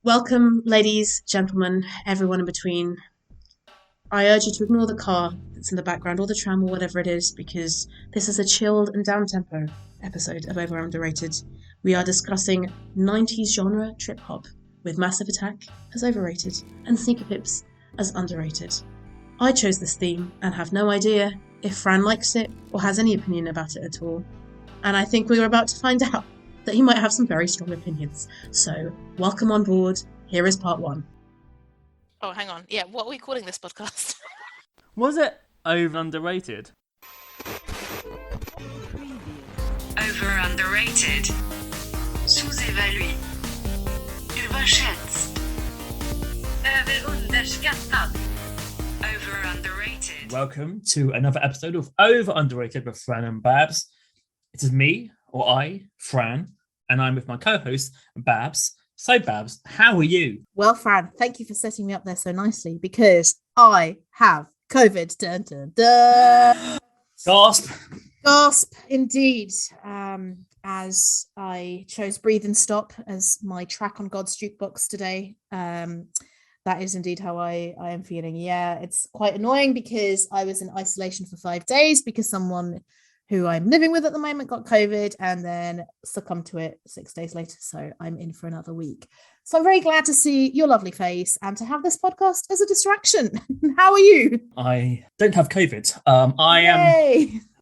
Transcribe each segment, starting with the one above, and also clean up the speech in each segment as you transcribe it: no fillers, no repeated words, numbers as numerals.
Welcome, ladies, gentlemen, everyone in between. I urge you to ignore the car that's in the background or the tram or whatever it is because this is a chilled and down-tempo episode of Over Underrated. We are discussing 90s genre trip-hop with Massive Attack as overrated and Sneaker Pimps as underrated. I chose this theme and have no idea if Fran likes it or has any opinion about it at all. And I think we are about to find out that he might have some very strong opinions. So, welcome on board. Here is part one. Oh, hang on. Yeah, what are we calling this podcast? Was it over underrated? Over underrated. Sous-évalué. Überschätzt. Överunderskattad. Over underrated. Welcome to another episode of Over Underrated with Fran and Babs. It is me, or I, Fran, and I'm with my co-host, Babs. So, Babs, how are you? Well, Fran, thank you for setting me up there so nicely because I have COVID. Dun, dun, dun. Gasp. Gasp, indeed. As I chose Breathe and Stop as my track on God's Jukebox today. That is indeed how I am feeling. Yeah, it's quite annoying because I was in isolation for 5 days because someone who I'm living with at the moment got COVID and then succumbed to it 6 days later. So I'm in for another week. So I'm very glad to see your lovely face and to have this podcast as a distraction. How are you? I don't have COVID.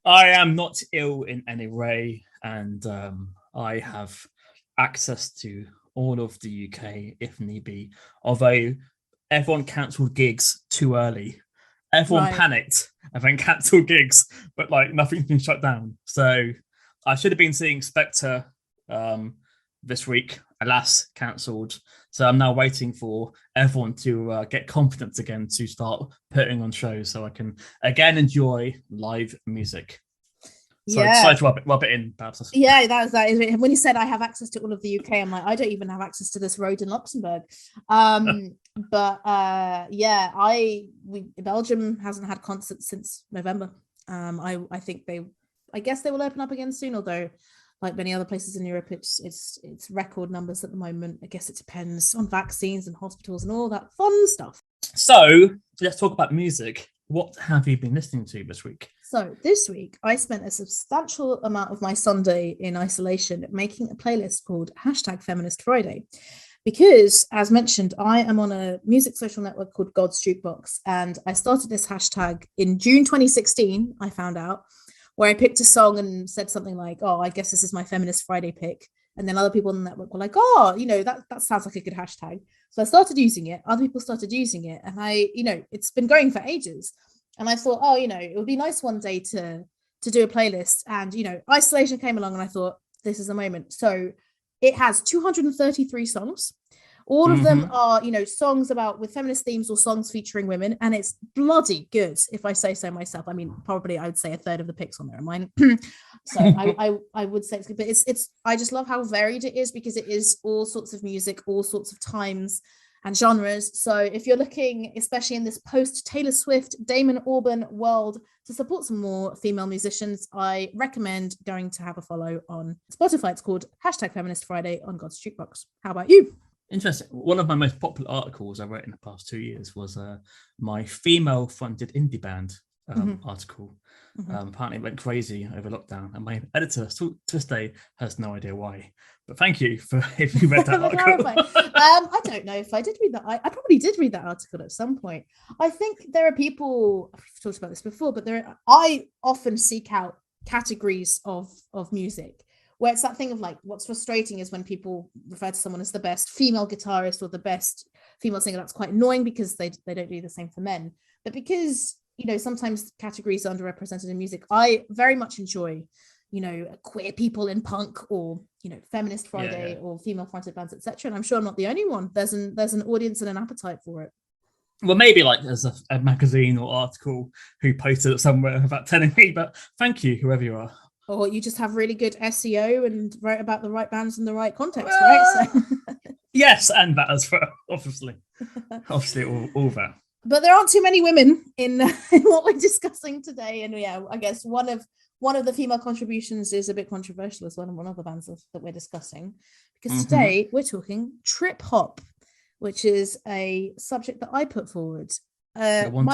I am not ill in any way, and I have access to all of the UK if need be. Although everyone cancelled gigs too early. Everyone panicked and then cancelled gigs, but like nothing's been shut down. So I should have been seeing Spectre this week. Alas, cancelled. So I'm now waiting for everyone to get confidence again to start putting on shows so I can again enjoy live music. Sorry to rub it in, perhaps. Yeah, that is when you said I have access to all of the UK, I'm like, I don't even have access to this road in Luxembourg. Belgium hasn't had concerts since November. I guess they will open up again soon, although like many other places in Europe, it's record numbers at the moment. I guess it depends on vaccines and hospitals and all that fun stuff. So let's talk about music. What have you been listening to this week? So this week, I spent a substantial amount of my Sunday in isolation making a playlist called #FeministFriday. Because, as mentioned, I am on a music social network called God's Jukebox. And I started this hashtag in June 2016, I found out, where I picked a song and said something like, oh, I guess this is my Feminist Friday pick. And then other people on the network were like, oh, that sounds like a good hashtag. So I started using it. Other people started using it. And it's been going for ages. And I thought, oh, it would be nice one day to do a playlist. And, isolation came along and I thought, this is the moment. So it has 233 songs. All of them are, songs with feminist themes or songs featuring women. And it's bloody good, if I say so myself. I mean, probably I would say a third of the picks on there are mine. So I would say it's good. But I just love how varied it is because it is all sorts of music, all sorts of times and genres. So if you're looking, especially in this post-Taylor Swift, Damon Albarn world, to support some more female musicians, I recommend going to have a follow on Spotify. It's called #FeministFriday on God's Jukebox. How about you? Interesting. One of my most popular articles I wrote in the past 2 years was my female-fronted indie band article. Apparently it went crazy over lockdown, and my editor to this day has no idea why. But thank you for if you read that article. I don't know if I did read that. I probably did read that article at some point. I think there are people, I've talked about this before, but I often seek out categories of music where it's that thing of like, what's frustrating is when people refer to someone as the best female guitarist or the best female singer. That's quite annoying because they don't do the same for men. But because, sometimes categories are underrepresented in music, I very much enjoy, queer people in punk or, Feminist Friday or female fronted bands, etc. And I'm sure I'm not the only one. There's an audience and an appetite for it. Well, maybe like there's a magazine or article who posted it somewhere about telling me, but thank you, whoever you are. Or you just have really good SEO and write about the right bands in the right context, right? So... Yes, and that as well, obviously. all that. But there aren't too many women in what we're discussing today. And yeah, I guess one of the female contributions is a bit controversial as well in one of the bands that we're discussing. Because today we're talking trip hop. which is a subject that I put forward. I want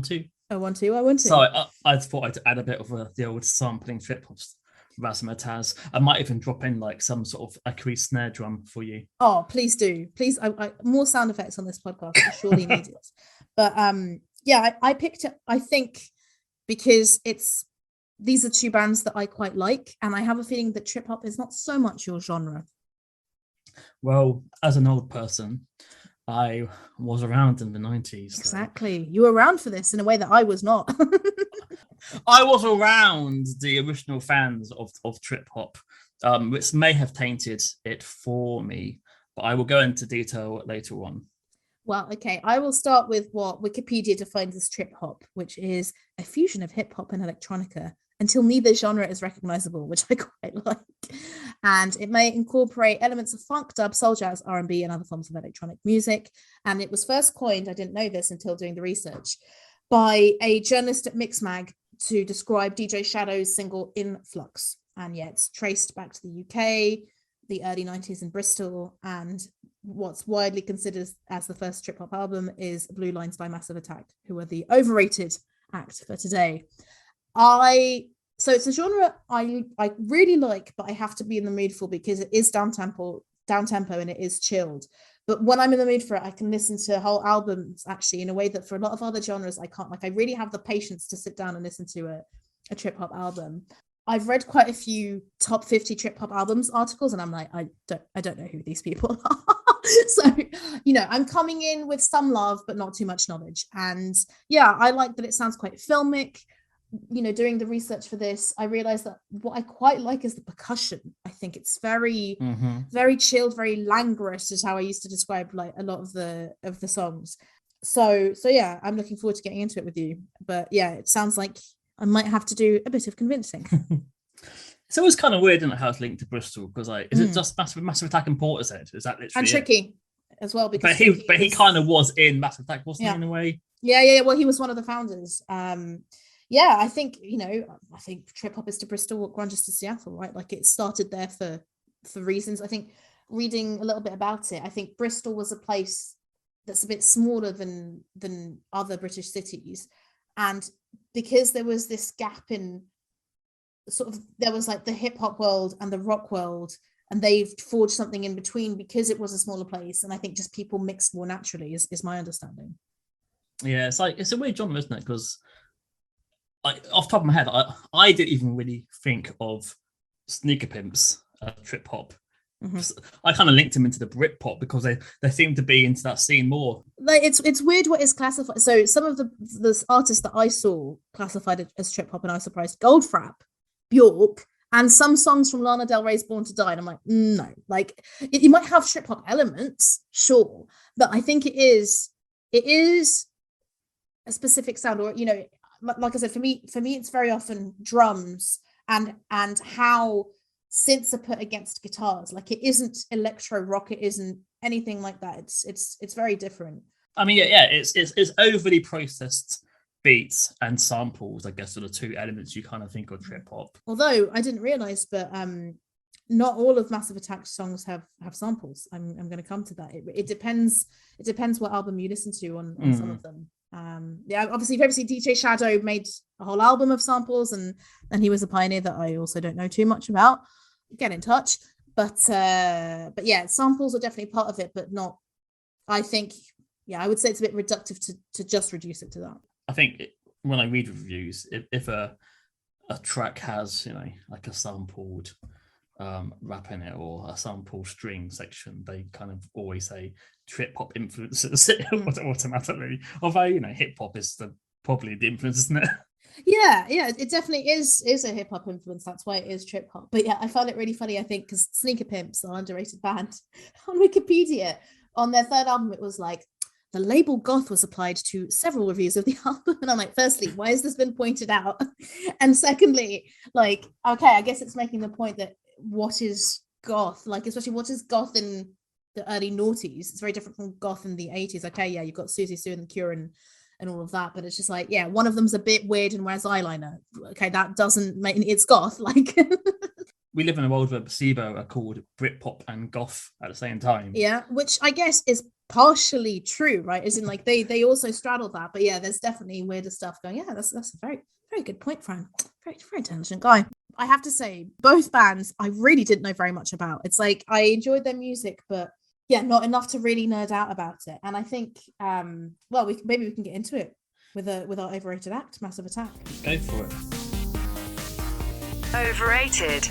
to. I want to. So I thought I'd add a bit of the old sampling trip hops razzmatazz. I might even drop in like some sort of a snare drum for you. Oh, please do. Please, more sound effects on this podcast. I surely need it. But yeah, I picked it, I think, because these are two bands that I quite like, and I have a feeling that trip hop is not so much your genre. Well, as an old person, I was around in the 90s. So. Exactly. You were around for this in a way that I was not. I was around the original fans of trip hop, which may have tainted it for me, but I will go into detail later on. Well, okay, I will start with what Wikipedia defines as trip hop, which is a fusion of hip hop and electronica until neither genre is recognizable, which I quite like. And it may incorporate elements of funk, dub, soul, jazz, R&B, and other forms of electronic music. And it was first coined, I didn't know this until doing the research, by a journalist at Mixmag to describe DJ Shadow's single Influx. And yeah, it's traced back to the UK, the early 90s in Bristol, and what's widely considered as the first trip hop album is Blue Lines by Massive Attack, who are the overrated act for today. So it's a genre I really like, but I have to be in the mood for because it is down tempo and it is chilled. But when I'm in the mood for it, I can listen to whole albums actually in a way that for a lot of other genres I can't. Like, I really have the patience to sit down and listen to a trip hop album. I've read quite a few top 50 trip hop albums articles, and I'm like, I don't know who these people are. So, I'm coming in with some love, but not too much knowledge. And yeah, I like that it sounds quite filmic. Doing the research for this, I realized that what I quite like is the percussion. I think it's very, very chilled, very languorous is how I used to describe like a lot of the songs. So yeah, I'm looking forward to getting into it with you. But yeah, it sounds like I might have to do a bit of convincing. It's always kind of weird, isn't it, how it's linked to Bristol? Because is it just Massive Attack and Portishead? Is that literally and Tricky as well? Because he kind of was in Massive Attack, wasn't he, in a way? Yeah. Well, he was one of the founders. Yeah, I think trip hop is to Bristol what grunge is to Seattle, right? Like, it started there for reasons. I think reading a little bit about it, I think Bristol was a place that's a bit smaller than other British cities, and because there was this gap in there was like the hip hop world and the rock world, and they've forged something in between because it was a smaller place, and I think just people mixed more naturally is my understanding. Yeah, it's a weird genre, isn't it? Because off the top of my head, I didn't even really think of Sneaker Pimps trip hop. I kind of linked them into the Britpop because they seem to be into that scene more. Like, it's weird what is classified. So some of the artists that I saw classified as trip hop, and I was surprised: Goldfrapp, Bjork, and some songs from Lana Del Rey's Born to Die. And I'm like, no, like you might have trip hop elements, sure, but I think it is a specific sound, or like I said, for me, it's very often drums and how synths are put against guitars. Like, it isn't electro rock, it isn't anything like that. It's very different. I mean, yeah, it's overly processed beats and samples, I guess, are the two elements you kind of think of trip hop. Although I didn't realize, but not all of Massive Attack's songs have samples. I'm going to come to that. It depends what album you listen to on some of them. Yeah, obviously DJ Shadow made a whole album of samples, and he was a pioneer that I also don't know too much about. Get in touch. But yeah, samples are definitely part of it, but not, I think, yeah, I would say it's a bit reductive to just reduce it to that. I think when I read reviews, if a track has, like a sampled rap in it or a sample string section, they kind of always say trip hop influences automatically. Although, hip hop is probably the influence, isn't it? Yeah, it definitely is a hip hop influence. That's why it is trip hop. But yeah, I found it really funny, I think, because Sneaker Pimps, an underrated band, on Wikipedia, on their third album, it was like, the label goth was applied to several reviews of the album. And I'm like, firstly, why has this been pointed out? And secondly, like, okay, I guess it's making the point that what is goth? Like, especially what is goth in the early noughties? It's very different from goth in the 80s. Okay, yeah, you've got Susie Sue and The Cure and all of that, but it's just like, yeah, one of them's a bit weird and wears eyeliner. Okay, that doesn't make it's goth. Like, we live in a world where placebo are called Britpop and goth at the same time. Yeah, which I guess is partially true, right? As in, like, they also straddle that. But yeah, there's definitely weirder stuff going. Yeah, that's a very, very good point, Fran. Very, very intelligent guy. I have to say, both bands I really didn't know very much about. It's like I enjoyed their music, but yeah, not enough to really nerd out about it. And I think, well, maybe we can get into it with our overrated act, Massive Attack. Go for it. Overrated.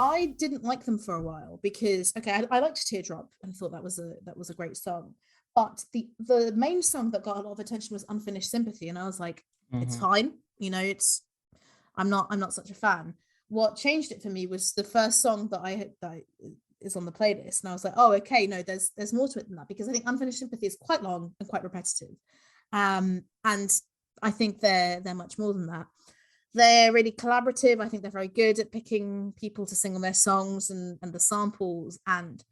I didn't like them for a while because, okay, I liked Teardrop and thought that was a great song, but the main song that got a lot of attention was Unfinished Sympathy, and I was like, it's fine, you know, I'm not such a fan. What changed it for me was the first song that is on the playlist, and I was like, oh, okay, no, there's more to it than that, because I think Unfinished Sympathy is quite long and quite repetitive, and I think they're much more than that. They're really collaborative. I think they're very good at picking people to sing on their songs and the samples. And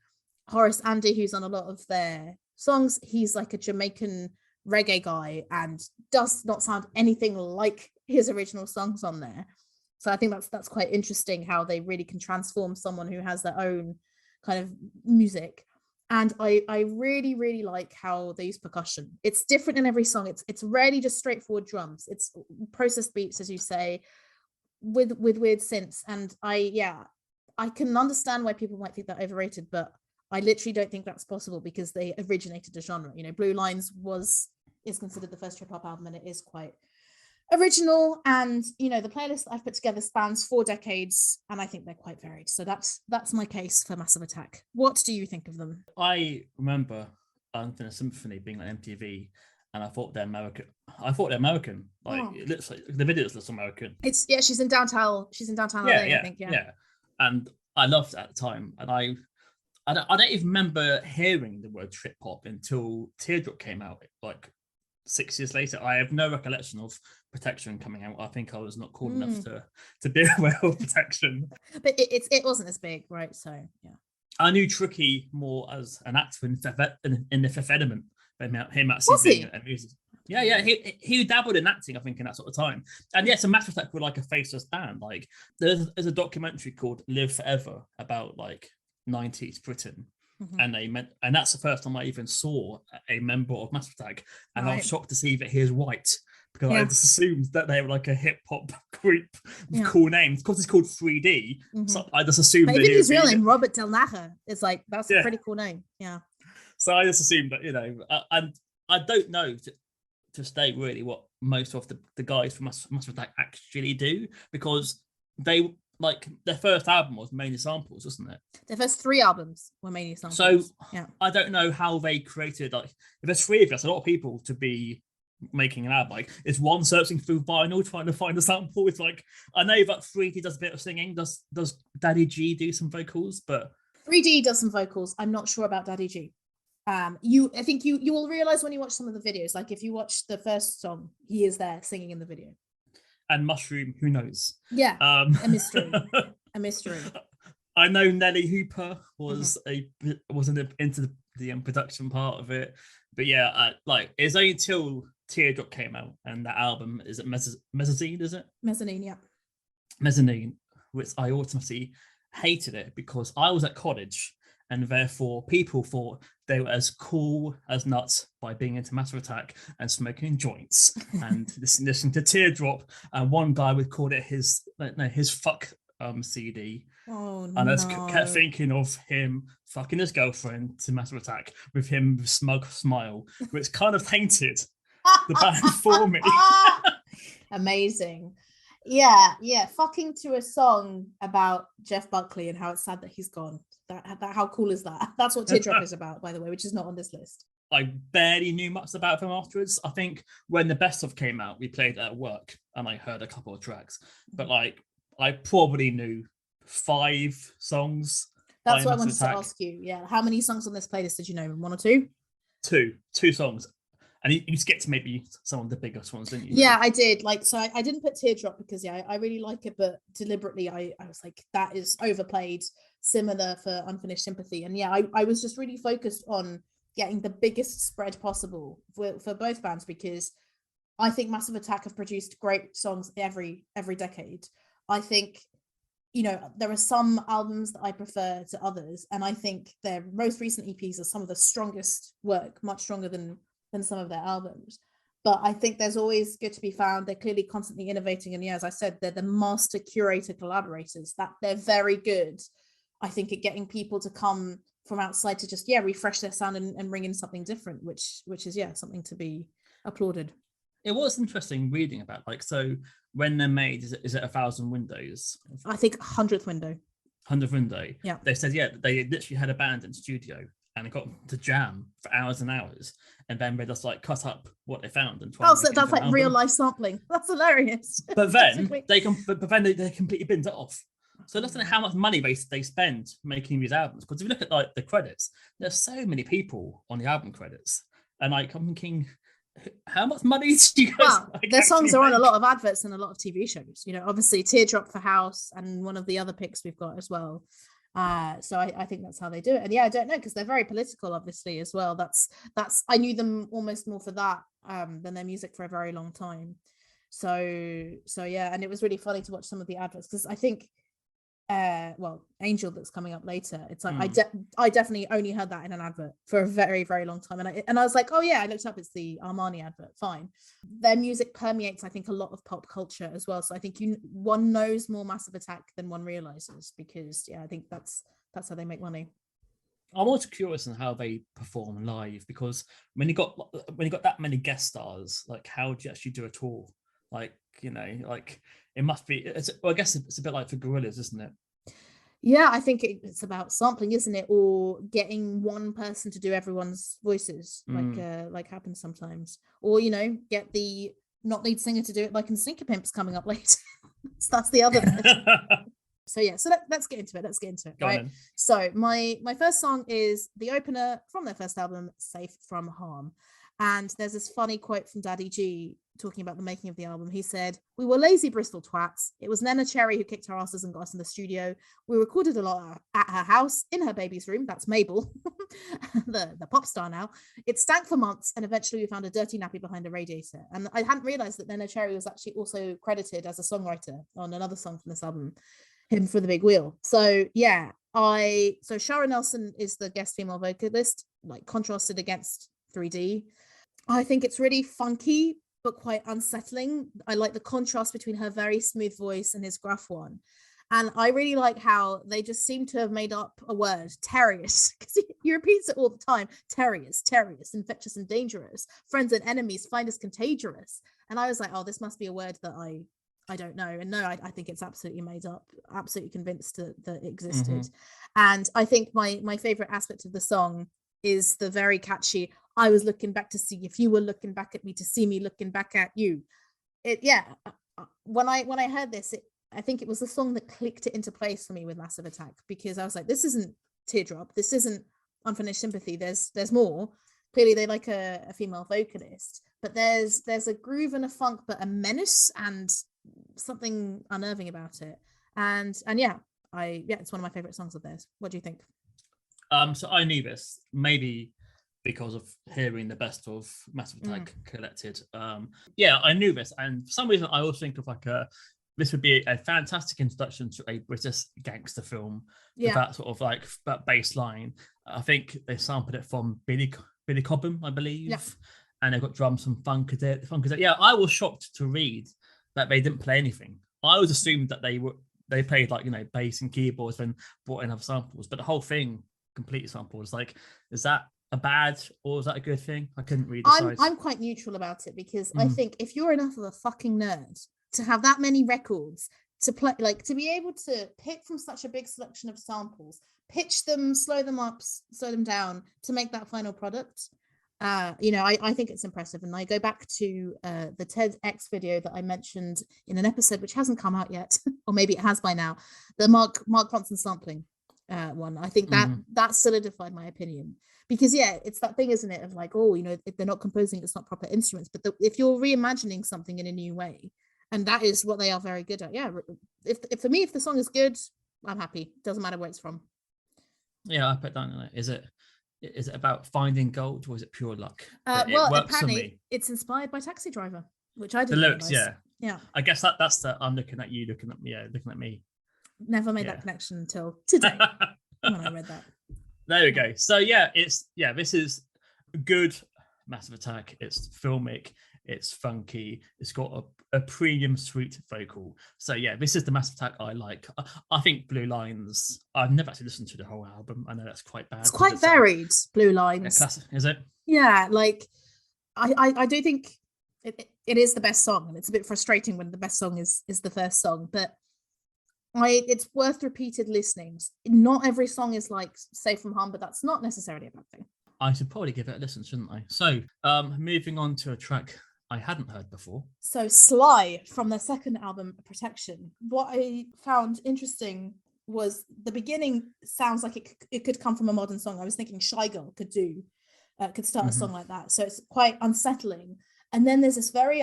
Horace Andy, who's on a lot of their songs, he's like a Jamaican reggae guy and does not sound anything like his original songs on there. So I think that's quite interesting how they really can transform someone who has their own kind of music. And I really, really like how they use percussion. It's different in every song. It's rarely just straightforward drums. It's processed beats, as you say, with weird synths. And I can understand why people might think that overrated, but I literally don't think that's possible because they originated the genre. You know, Blue Lines is considered the first trip hop album, and it is quite original. And you know, the playlist that I've put together spans 4 decades, and I think they're quite varied. So that's my case for Massive Attack. What do you think of them? I remember Unfinished Symphony being on MTV, and I thought they're American. Like, it looks like the videos look American. She's in downtown LA, I think. Yeah. And I loved it at the time, and I don't even remember hearing the word trip hop until Teardrop came out, like 6 years later. I have no recollection of Protection coming out. I think I was not cool enough to be aware of Protection. But it wasn't as big, right? So yeah. I knew Tricky more as an actor in the Fifth Element than him at Was he? and music. Yeah. He dabbled in acting, I think, in that sort of time. And yes, a Massive Attack were like a faceless band. Like there's a documentary called Live Forever about like 90s Britain. And that's the first time I even saw a member of Massive Attack, and I was shocked to see that he is white, because I just assumed that they were like a hip hop group with cool names. Because it's called 3D, so I just assumed. But that even his real name, Robert Del Naja, is like that's a pretty cool name. Yeah. So I just assumed that, you know, and I don't know to state really what most of the guys from Massive Attack actually do, because they. Like their first album was mainly samples, wasn't it? Their first 3 albums were mainly samples. So I don't know how they created, like, if there's 3 of us, a lot of people to be making an album. Like, is one searching through vinyl trying to find a sample? It's like, I know that 3D does a bit of singing. Does Daddy G do some vocals? But 3D does some vocals. I'm not sure about Daddy G. I think you will realize when you watch some of the videos. Like, if you watch the first song, he is there singing in the video. And Mushroom, who knows? Yeah, a mystery. A mystery. I know Nelly Hooper was into the production part of it, but yeah, like it's only until Teardrop came out, and that album is it Mezzanine? Is it Mezzanine? Yeah, Mezzanine, which I ultimately hated it because I was at college, and therefore people thought they were as cool as nuts by being into Massive Attack and smoking joints and listening to Teardrop. And one guy would call it his fuck CD. Oh, and I just kept thinking of him fucking his girlfriend to Massive Attack with him with a smug smile, which kind of tainted the band for me. Amazing. Yeah, fucking to a song about Jeff Buckley and how it's sad that he's gone. That how cool is that? That's what Teardrop is about, by the way, which is not on this list. I barely knew much about them afterwards. I think when the best of came out, we played at work and I heard a couple of tracks, but like I probably knew 5 songs. That's what I wanted to ask you. Yeah, how many songs on this playlist did you know? 1 or 2? Two songs. And you skipped to maybe some of the biggest ones, didn't you? Yeah, I did. Like, so I didn't put Teardrop because I really like it, but deliberately I was like, that is overplayed. Similar for Unfinished Sympathy. And yeah, I was just really focused on getting the biggest spread possible for both bands, because I think Massive Attack have produced great songs every decade. I think, you know, there are some albums that I prefer to others, and I think their most recent EPs are some of the strongest work, much stronger than some of their albums. But I think there's always good to be found. They're clearly constantly innovating, and yeah, as I said, they're the master curator collaborators. That they're very good, I think, at getting people to come from outside to just refresh their sound and bring in something different, which is something to be applauded. It was interesting reading about, like, so when they're made, is it 1,000 windows? I think 100th window. 100th window. Yeah. They said, they literally had a band in studio and got to jam for hours and hours, and then they just like cut up what they found and try. Oh, so that's like real life sampling. That's hilarious. But then they completely binned it off. So listen to how much money they spend making these albums. Because if you look at like the credits, there's so many people on the album credits, and like I'm thinking, how much money do you guys? Their songs are on a lot of adverts and a lot of TV shows. You know, obviously Teardrop for House and one of the other picks we've got as well. So I think that's how they do it. And I don't know, because they're very political, obviously, as well. That's I knew them almost more for that than their music for a very long time. So and it was really funny to watch some of the adverts, because I think Angel, that's coming up later, it's like I definitely only heard that in an advert for a very, very long time, and I was like, oh yeah, I looked up, it's the Armani advert. Fine. Their music permeates, I think, a lot of pop culture as well, so I think one knows more Massive Attack than one realizes, because I think that's how they make money. I'm also curious on how they perform live, because when you got that many guest stars, like how do you actually do a tour? Like, you know, like it must be. I guess it's a bit like for Gorillaz, isn't it? Yeah, I think it's about sampling, isn't it? Or getting one person to do everyone's voices, like happens sometimes. Or, you know, get the not lead singer to do it, like in Sneaker Pimps coming up later. So that's the other bit. So let's get into it. Right. So my first song is the opener from their first album, Safe from Harm. And there's this funny quote from Daddy G talking about the making of the album. He said, "We were lazy Bristol twats. It was Nena Cherry who kicked our asses and got us in the studio. We recorded a lot at her house, in her baby's room." That's Mabel, the pop star now. "It stank for months, and eventually we found a dirty nappy behind a radiator." And I hadn't realized that Nena Cherry was actually also credited as a songwriter on another song from this album, Him for the Big Wheel. So Shara Nelson is the guest female vocalist, like contrasted against 3D. I think it's really funky, but quite unsettling. I like the contrast between her very smooth voice and his gruff one. And I really like how they just seem to have made up a word, terrious, because he repeats it all the time. Terrious, infectious and dangerous. Friends and enemies find us contagious. And I was like, oh, this must be a word that I don't know. And no, I think it's absolutely made up, absolutely convinced that it existed. And I think my favorite aspect of the song is the very catchy, "I was looking back to see if you were looking back at me, to see me looking back at you." When I heard this, I think it was the song that clicked it into place for me with Massive Attack, because I was like, this isn't Teardrop, this isn't Unfinished Sympathy, there's more. Clearly they like a female vocalist, but there's a groove and a funk, but a menace and something unnerving about it. And it's one of my favorite songs of theirs. What do you think? So I knew this, maybe because of hearing the best of Massive Attack collected. I knew this, and for some reason I always think of like this would be a fantastic introduction to a British gangster film with that sort of like that bass line. I think they sampled it from Billy Cobham, I believe, and they got drums from Funkadelic. Yeah, I was shocked to read that they didn't play anything. I always assumed that they played like, you know, bass and keyboards and brought in other samples, but the whole thing complete samples. Like, is that a bad or is that a good thing? I couldn't read the I'm quite neutral about it, because I think if you're enough of a fucking nerd to have that many records to play, like to be able to pick from such a big selection of samples, pitch them, slow them up, slow them down to make that final product, I think it's impressive. And I go back to the TEDx video that I mentioned in an episode which hasn't come out yet, or maybe it has by now, the Mark Ronson sampling one. I think that solidified my opinion, because it's that thing, isn't it, of like, oh, you know, if they're not composing, it's not proper instruments, but if you're reimagining something in a new way, and that is what they are very good at. If for me, if the song is good, I'm happy. Doesn't matter where it's from. I put down on it. Is it about finding gold, or is it pure luck? Well, apparently it's inspired by Taxi Driver. which I The didn't lyrics, realise. yeah. I guess that's the I'm looking at you, looking at me. Never made that connection until today when I read that. There we go. So this is good Massive Attack. It's filmic, it's funky, it's got a premium sweet vocal. So this is the Massive Attack I like. I think Blue Lines, I've never actually listened to the whole album. I know that's quite bad. It's quite varied, Blue Lines. Classic, is it? Yeah, like I do think it is the best song, and it's a bit frustrating when the best song is the first song, but it's worth repeated listenings. Not every song is like Safe from Harm, but that's not necessarily a bad thing. I should probably give it a listen, shouldn't I? So, moving on to a track I hadn't heard before. So Sly from their second album, Protection. What I found interesting was the beginning sounds like it could come from a modern song. I was thinking Shy Girl could start a song like that. So it's quite unsettling. And then there's this very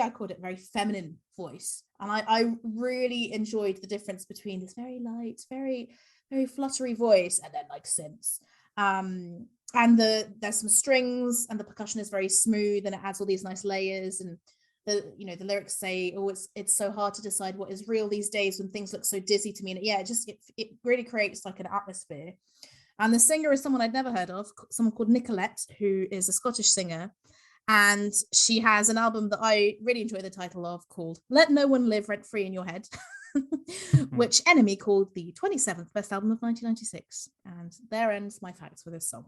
feminine voice. And I really enjoyed the difference between this very light, very, very fluttery voice and then like synths. And there's some strings and the percussion is very smooth and it adds all these nice layers. And the lyrics say, oh, it's so hard to decide what is real these days when things look so dizzy to me. And it really creates like an atmosphere. And the singer is someone I'd never heard of, someone called Nicolette, who is a Scottish singer. And she has an album that I really enjoy the title of called Let No One Live Rent Free in Your Head, which Enemy called the 27th best album of 1996. And there ends my facts for this song.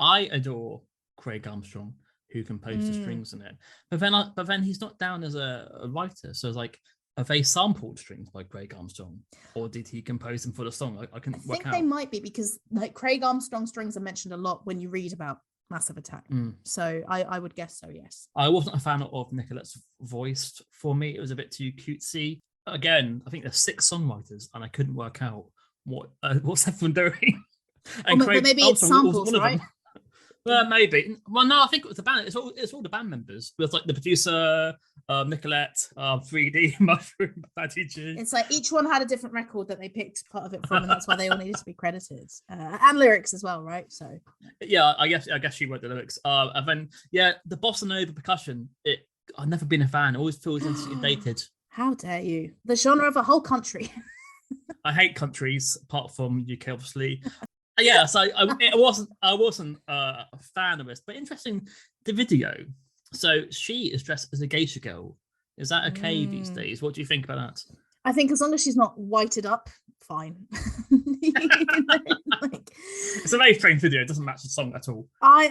I adore Craig Armstrong, who composed the strings in it. But then he's not down as a writer. So it's like, have they sampled strings by Craig Armstrong, or did he compose them for the song? I can work out. They might be, because like Craig Armstrong strings are mentioned a lot when you read about Massive Attack. So I would guess so, yes. I wasn't a fan of Nicolette's voice. For me, it was a bit too cutesy. Again, I think there's 6 songwriters, and I couldn't work out what's everyone doing. And but maybe it's samples, right? Well, maybe. Well, no, I think it was the band. It's all the band members. There's like the producer, Nicolette, 3D, Mushroom, Patty G. It's like each one had a different record that they picked part of it from, and that's why they all needed to be credited, and lyrics as well, right? So yeah, I guess she wrote the lyrics. And then the bossa nova percussion. I've never been a fan. It always feels instantly dated. How dare you? The genre of a whole country. I hate countries apart from UK, obviously. Yeah, so I wasn't a fan of this, but interesting, the video. So she is dressed as a geisha girl. Is that okay these days? What do you think about that? I think as long as she's not whited up, fine. It's a very strange video. It doesn't match the song at all. I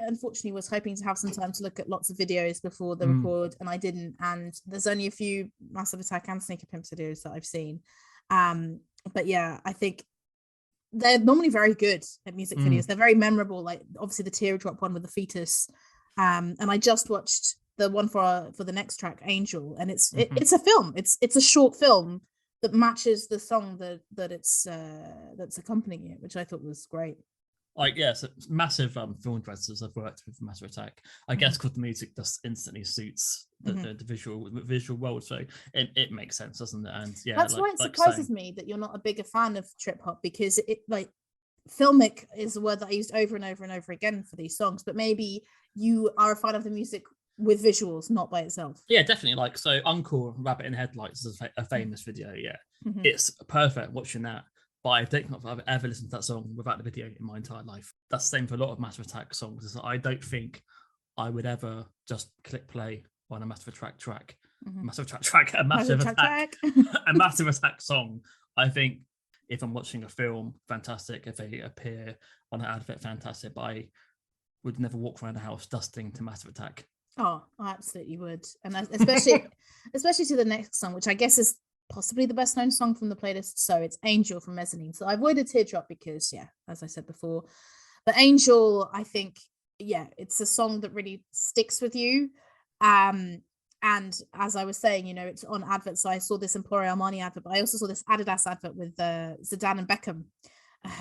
unfortunately was hoping to have some time to look at lots of videos before the record, and I didn't. And there's only a few Massive Attack and Sneaker Pimps videos that I've seen. But yeah, I think they're normally very good at music videos. They're very memorable, like obviously the teardrop one with the fetus. And I just watched the one for the next track, Angel, and it's a film. It's a short film that matches the song that's accompanying it, which I thought was great. Like, yes, massive film directors I've worked with Massive Attack. I guess because the music just instantly suits the visual world, so it makes sense, doesn't it? And yeah, that's why it surprises me that you're not a bigger fan of trip hop, because it like filmic is a word that I used over and over and over again for these songs, but maybe you are a fan of the music with visuals, not by itself. Yeah, definitely. Like, so Uncle Rabbit in Headlights is a famous video. Yeah, it's perfect watching that. But I don't know if I've ever listened to that song without the video in my entire life. That's the same for a lot of Massive Attack songs. I don't think I would ever just click play on a Massive Attack track. A Massive Attack song. I think if I'm watching a film, fantastic. If they appear on an advert, fantastic. But I would never walk around the house dusting to Massive Attack. Oh, I absolutely would. And especially to the next song, which I guess is possibly the best known song from the playlist. So it's Angel from Mezzanine. So I avoided Teardrop because, yeah, as I said before, but Angel, I think, yeah, it's a song that really sticks with you. And as I was saying, you know, it's on adverts. So I saw this Emporio Armani advert, but I also saw this Adidas advert with Zidane and Beckham.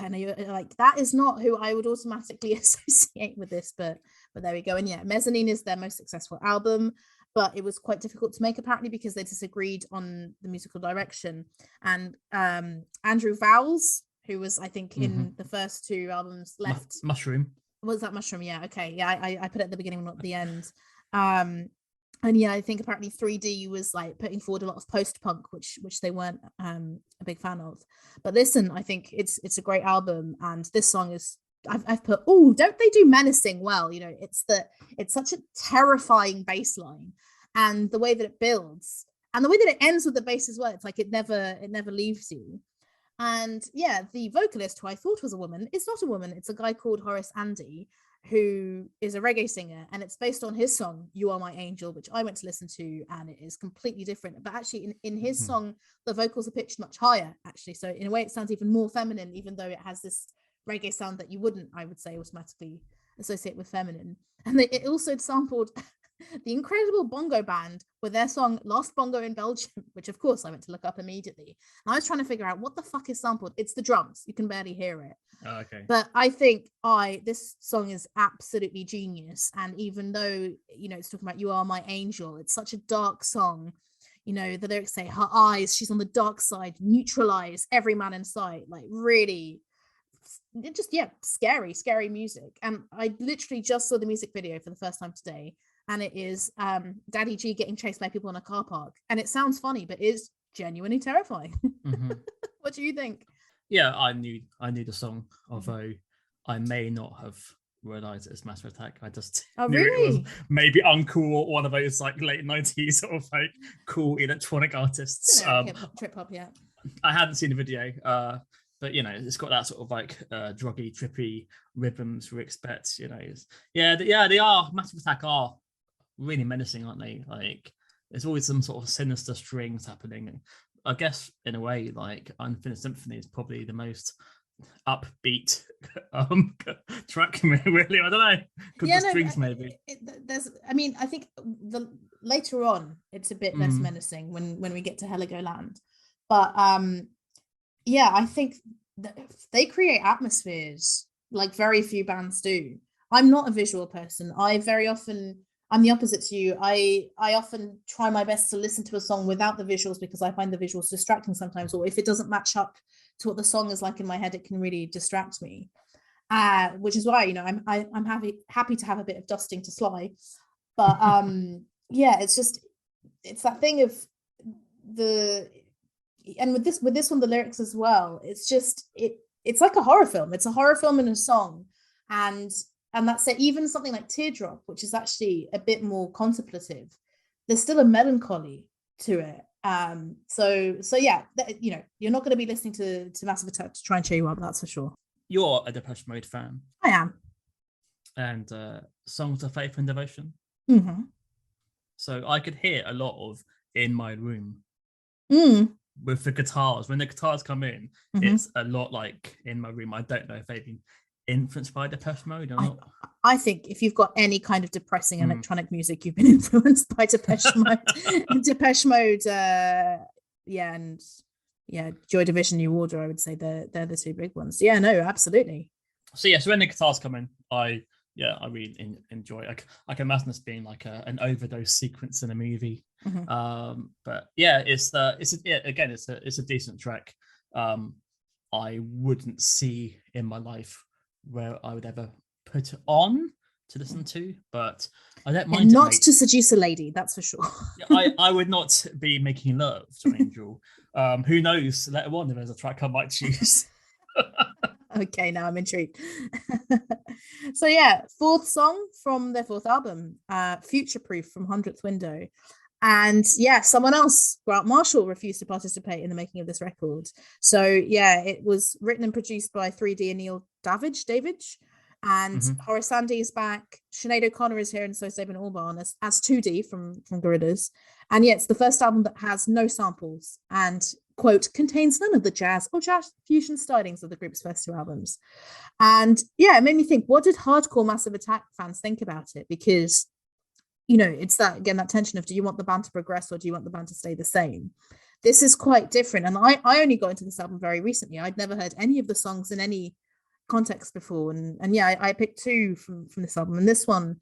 And you're like, that is not who I would automatically associate with this, but there we go. And yeah, Mezzanine is their most successful album, but it was quite difficult to make apparently because they disagreed on the musical direction. And Andrew Vowles, who was, I think, in the first 2 albums, left. Mushroom. Was that Mushroom? Yeah. Okay. Yeah. I put it at the beginning, not the end. And yeah, I think apparently 3D was like putting forward a lot of post-punk, which they weren't a big fan of. But listen, I think it's a great album, and this song is I've put, oh, don't they do menacing well? You know, it's such a terrifying bass line, and the way that it builds and the way that it ends with the bass as well. It's like it never leaves you. And yeah, the vocalist, who I thought was a woman, is not a woman. It's a guy called Horace Andy, who is a reggae singer, and it's based on his song "You Are My Angel," which I went to listen to, and it is completely different. But actually in his song, the vocals are pitched much higher, actually, so in a way it sounds even more feminine, even though it has this reggae sound that you wouldn't, I would say, automatically associate with feminine. And it also sampled the incredible bongo band with their song "Last Bongo in Belgium," which of course I went to look up immediately. And I was trying to figure out what the fuck is sampled. It's the drums, you can barely hear it. Oh, okay. But I think this song is absolutely genius. And even though, you know, it's talking about "You Are My Angel," it's such a dark song. You know, the lyrics say her eyes, she's on the dark side, neutralize every man in sight. Like, really, it just, yeah, scary music. And I literally just saw the music video for the first time today, and it is Daddy G getting chased by people in a car park, and it sounds funny, but it's genuinely terrifying. What do you think? Yeah, I knew the song, although I may not have realized it's Massive Attack. I just knew it was maybe uncool, or one of those like late 90s sort of like cool electronic artists. Trip hop, yeah. I hadn't seen the video, but you know, it's got that sort of like druggy, trippy rhythms we expect. You know, they are Massive Attack are really menacing, aren't they? Like, there's always some sort of sinister strings happening. And I guess in a way, like Unfinished Symphony is probably the most upbeat track, really. I don't know, because the strings maybe. I think the later on it's a bit less menacing when we get to Heligoland, but yeah, I think they create atmospheres like very few bands do. I'm not a visual person. I'm the opposite to you. I often try my best to listen to a song without the visuals, because I find the visuals distracting sometimes, or if it doesn't match up to what the song is like in my head, it can really distract me. Which is why, you know, I'm happy to have a bit of dusting to Sly. But yeah, it's that thing of and with this one, the lyrics as well, it's like a horror film. It's a horror film in a song. And that's it. Even something like Teardrop, which is actually a bit more contemplative, there's still a melancholy to it. So yeah, you know, you're not going to be listening to Massive Attack to try and cheer you up, that's for sure. You're a Depeche Mode fan. I am. And Songs of Faith and Devotion. So I could hear a lot of In My Room with the guitars. When the guitars come in, it's a lot like In My Room. I don't know if they've been influenced by Depeche Mode or not. I think if you've got any kind of depressing electronic music, you've been influenced by Depeche Mode. Depeche Mode, and Joy Division, New Order, I would say they're the two big ones. Yeah, no, absolutely. So when the guitars come in, I really enjoy it. I can imagine this being like an overdose sequence in a movie. But yeah, it's a decent track. I wouldn't see in my life where I would ever put it on to listen to, but I don't mind. Not to seduce a lady, that's for sure. I would not be making love to an angel. Who knows? Later on, if there's a track I might choose. Okay, now I'm intrigued. So yeah, fourth song from their fourth album, Future Proof from 100th Window. And yeah, someone else, Grant Marshall, refused to participate in the making of this record. So yeah, it was written and produced by 3D and Neil Davidge, and Horace Andy is back. Sinead O'Connor is here, and so is David Albarn as 2D from Gorillaz. And yeah, it's the first album that has no samples and, quote, contains none of the jazz or jazz fusion stylings of the group's first two albums. And yeah, it made me think, what did hardcore Massive Attack fans think about it? Because, you know, it's that tension of, do you want the band to progress or do you want the band to stay the same? This is quite different. And I only got into this album very recently. I'd never heard any of the songs in any context before. And yeah, I picked two from this album. And this one,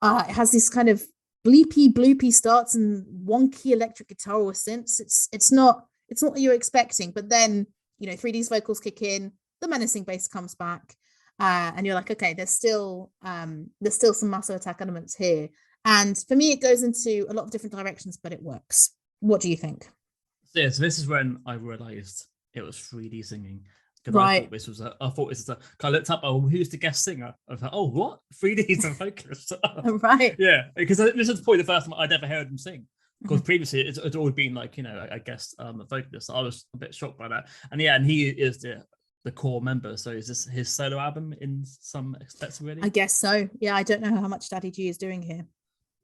it has this kind of bloopy starts and wonky electric guitar or synths. It's not what you're expecting. But then, you know, 3D's vocals kick in, the menacing bass comes back, and you're like, okay, there's still some Massive Attack elements here. And for me, it goes into a lot of different directions, but it works. What do you think? Yeah, so this is when I realised it was 3D singing. Because Right. I thought this was a. I looked up. Oh, who's the guest singer? I was like, oh, what? 3D is a focus. Right. Yeah, because this is probably the first time I'd ever heard him sing. Because Mm-hmm. previously it's always been like, you know, I guess a vocalist. I was a bit shocked by that. And yeah, and he is the core member. So is this his solo album in some aspects really? I guess so. Yeah, I don't know how much Daddy G is doing here.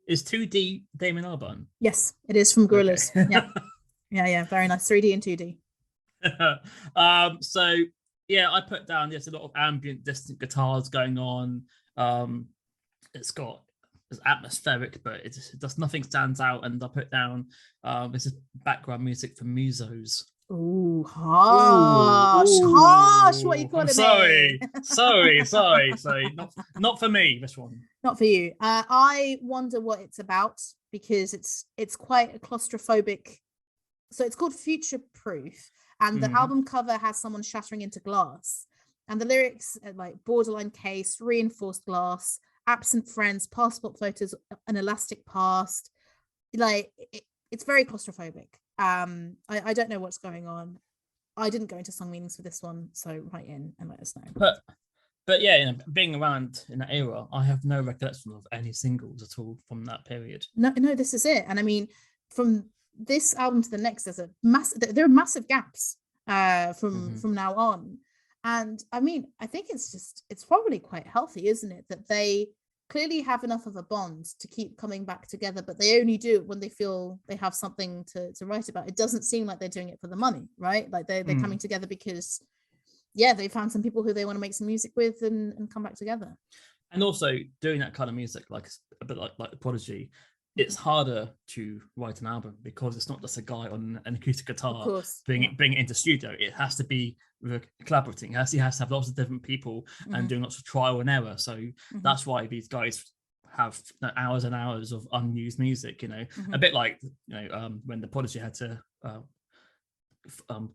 Is 2D Damon Albarn? Yes, it is from Gorillaz. Okay. Yeah. Yeah, very nice. 3D and 2D. So yeah, I put down there's a lot of ambient distant guitars going on. It's atmospheric, but it does nothing stands out. And I put down this is background music for musos. Ooh, harsh. What are you calling me? Sorry. Not for me. This one. Not for you. I wonder what it's about because it's quite a claustrophobic. So it's called Future Proof, and the album cover has someone shattering into glass, and the lyrics are like borderline case, reinforced glass, absent friends, passport photos, an elastic past. Like it's very claustrophobic. I don't know what's going on. I didn't go into song meanings for this one, so write in and let us know. But yeah, you know, being around in that era, I have no recollection of any singles at all from that period. No, this is it. And I mean, from this album to the next, there are massive gaps from now on. And I mean, I think it's probably quite healthy, isn't it, that they clearly have enough of a bond to keep coming back together, but they only do it when they feel they have something to write about. It doesn't seem like they're doing it for the money, right? Like they're coming together because they found some people who they want to make some music with and come back together. And also doing that kind of music, like a bit like Prodigy, it's harder to write an album because it's not just a guy on an acoustic guitar bring it into studio. It has to be collaborating. He has to have lots of different people and doing lots of trial and error. So that's why these guys have hours and hours of unused music. You know, a bit like when the Prodigy had to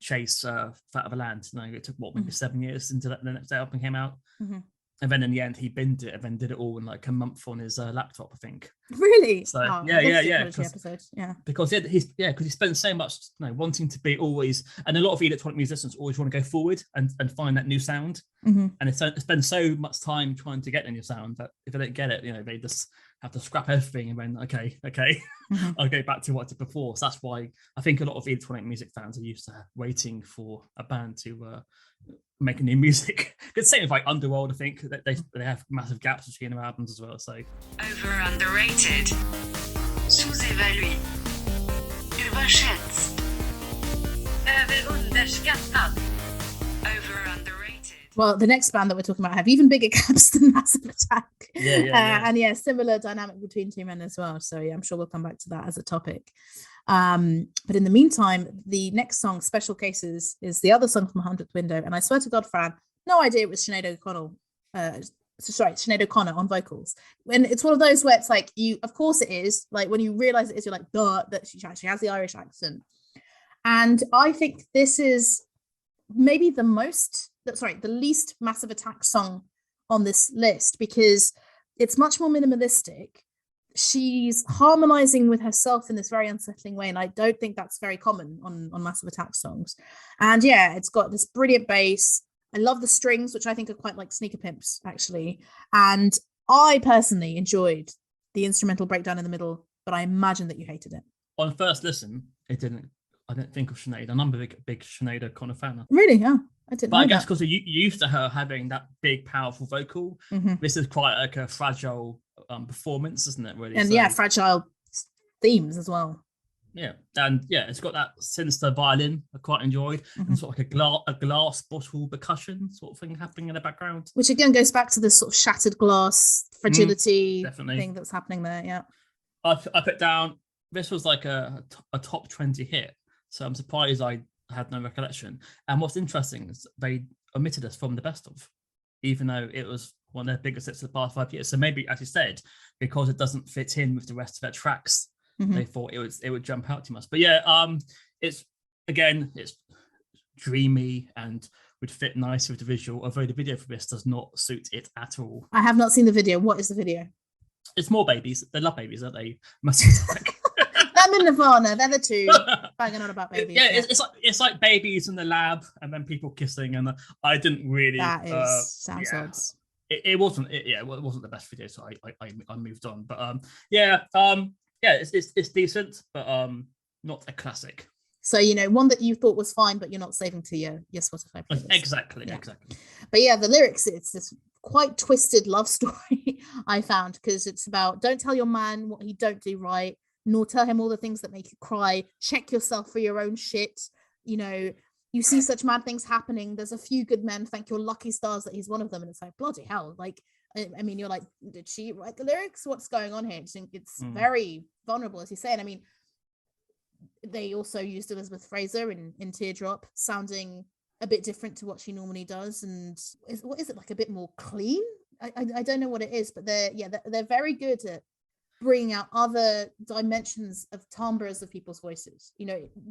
chase Fat of a Land. You know, it took maybe 7 years until the next album came out. And then in the end, he binned it and then did it all in like a month on his laptop, I think. Really? So yeah. Because he spends so much wanting to be always, and a lot of electronic musicians always want to go forward and find that new sound. And they spend so much time trying to get a new sound that if they don't get it, they just have to scrap everything and then okay, I'll go back to what I did before. So that's why I think a lot of electronic music fans are used to waiting for a band to make new music. It's the same with like Underworld. I think that they have massive gaps between their albums as well. So Over underrated. Sous-évalué. Überschätzt. Överunderskattad. Over underrated. Well, the next band that we're talking about have even bigger gaps than Massive Attack. And similar dynamic between two men as well. So I'm sure we'll come back to that as a topic. But in the meantime, the next song, Special Cases, is the other song from 100th Window. And I swear to God, Fran, no idea it was Sinead O'Connor on vocals. And it's one of those where it's like, of course it is. Like when you realize it is, you're like, duh, that she actually has the Irish accent. And I think this is maybe the least Massive Attack song on this list because it's much more minimalistic. She's harmonizing with herself in this very unsettling way, and I don't think that's very common on Massive Attack songs. And it's got this brilliant bass. I love the strings, which I think are quite like Sneaker Pimps, actually. And I personally enjoyed the instrumental breakdown in the middle, but I imagine that you hated it. On first listen, I didn't think of Sinead, and I'm a big Sinead O'Connor fan. Really? Yeah, I didn't. But I guess because you're used to her having that big, powerful vocal, this is quite like a fragile performance, isn't it? Really, and fragile themes as well. Yeah, and it's got that sinister violin I quite enjoyed, and sort of like a glass bottle percussion sort of thing happening in the background, which again goes back to this sort of shattered glass fragility thing that's happening there. Yeah, I put down this was like a top 20 hit, so I'm surprised I had no recollection. And what's interesting is they omitted us from the best of, even though it was one of their biggest hits of the past 5 years. So maybe, as you said, because it doesn't fit in with the rest of their tracks, they thought it would jump out too much. But it's dreamy and would fit nicely with the visual, although the video for this does not suit it at all. I have not seen the video. What is the video? It's more babies. They love babies, don't they? Massive Attack. Them and Nirvana, they're the two banging on about babies. Yeah, it's like babies in the lab and then people kissing, and I didn't really. That is sounds yeah. odd. It wasn't. It wasn't the best video, so I moved on. But it's decent, but not a classic. So one that you thought was fine, but you're not saving to your Spotify playlist. Exactly. But yeah, the lyrics, it's this quite twisted love story I found, because it's about don't tell your man what he don't do right, nor tell him all the things that make you cry. Check yourself for your own shit. You see such mad things happening. There's a few good men. Thank your lucky stars that he's one of them. And it's like, bloody hell. Like, I mean, you're like, did she write the lyrics? What's going on here? It's very vulnerable, as you say. And I mean, they also used Elizabeth Fraser in Teardrop, sounding a bit different to what she normally does. And what is it, like a bit more clean? I don't know what it is, but they're very good at bringing out other dimensions of timbres of people's voices.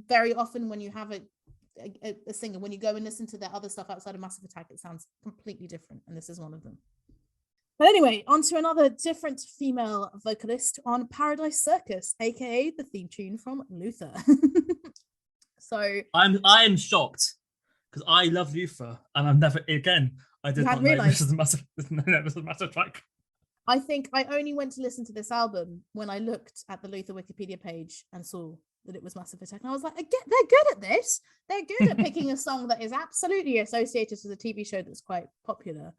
Very often when you have a singer, when you go and listen to their other stuff outside of Massive Attack, it sounds completely different, and this is one of them. But anyway, on to another different female vocalist on Paradise Circus, aka the theme tune from Luther. So I am shocked because I love Luther, and I've never I did not know this is a massive track. I think I only went to listen to this album when I looked at the Luther Wikipedia page and saw that it was Massive Attack. And I was like, they're good at this. They're good at picking a song that is absolutely associated with a TV show that's quite popular.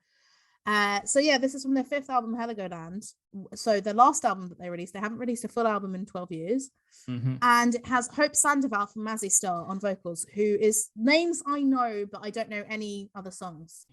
So yeah, this is from their 5th album, Heligoland. So the last album that they released, they haven't released a full album in 12 years. And it has Hope Sandoval from Mazzy Star on vocals, who is names I know, but I don't know any other songs.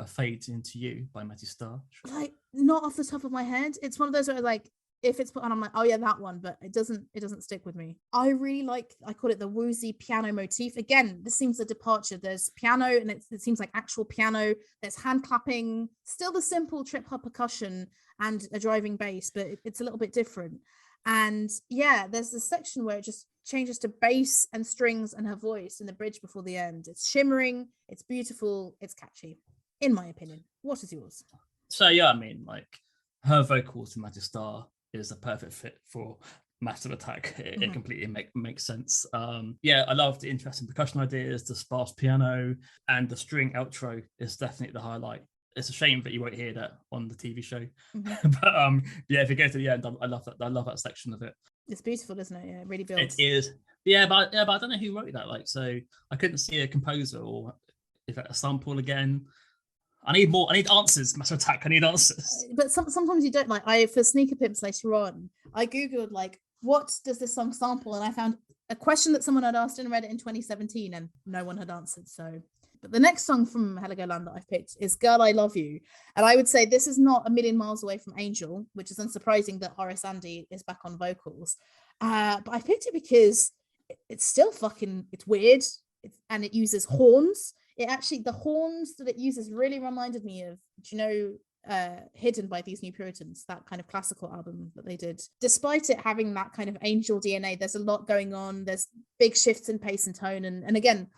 Fade Into You by Mazzy Star? Like, not off the top of my head. It's one of those where like, if it's put on, I'm like, oh yeah, that one, but it doesn't stick with me. I really I call it the woozy piano motif. Again, this seems a departure. There's piano, and it seems like actual piano. There's hand clapping, still the simple trip hop percussion and a driving bass, but it's a little bit different. And yeah, there's this section where it just changes to bass and strings and her voice in the bridge before the end. It's shimmering, it's beautiful, it's catchy, in my opinion. What is yours? So yeah, I mean, like, her vocals in Mazzy Star is a perfect fit for Massive Attack. It completely makes sense. I love the interesting percussion ideas, the sparse piano, and the string outro is definitely the highlight. It's a shame that you won't hear that on the TV show. But if you go to the end, I love that. I love that section of it. It's beautiful, isn't it? Yeah, it really builds. It is. But I don't know who wrote that. Like, so I couldn't see a composer, or is that a sample again? I need more. I need answers. Massive Attack. I need answers. But sometimes you don't. Like, for Sneaker Pimps later on, I googled like, what does this song sample, and I found a question that someone had asked in Reddit in 2017, and no one had answered. So, but the next song from Heligoland that I've picked is "Girl, I Love You," and I would say this is not a million miles away from Angel, which is unsurprising that Horace Andy is back on vocals. But I picked it because it's still it's weird, and it uses horns. The horns that it uses really reminded me of, Hidden by These New Puritans, that kind of classical album that they did. Despite it having that kind of Angel DNA, there's a lot going on. There's big shifts in pace and tone. And again,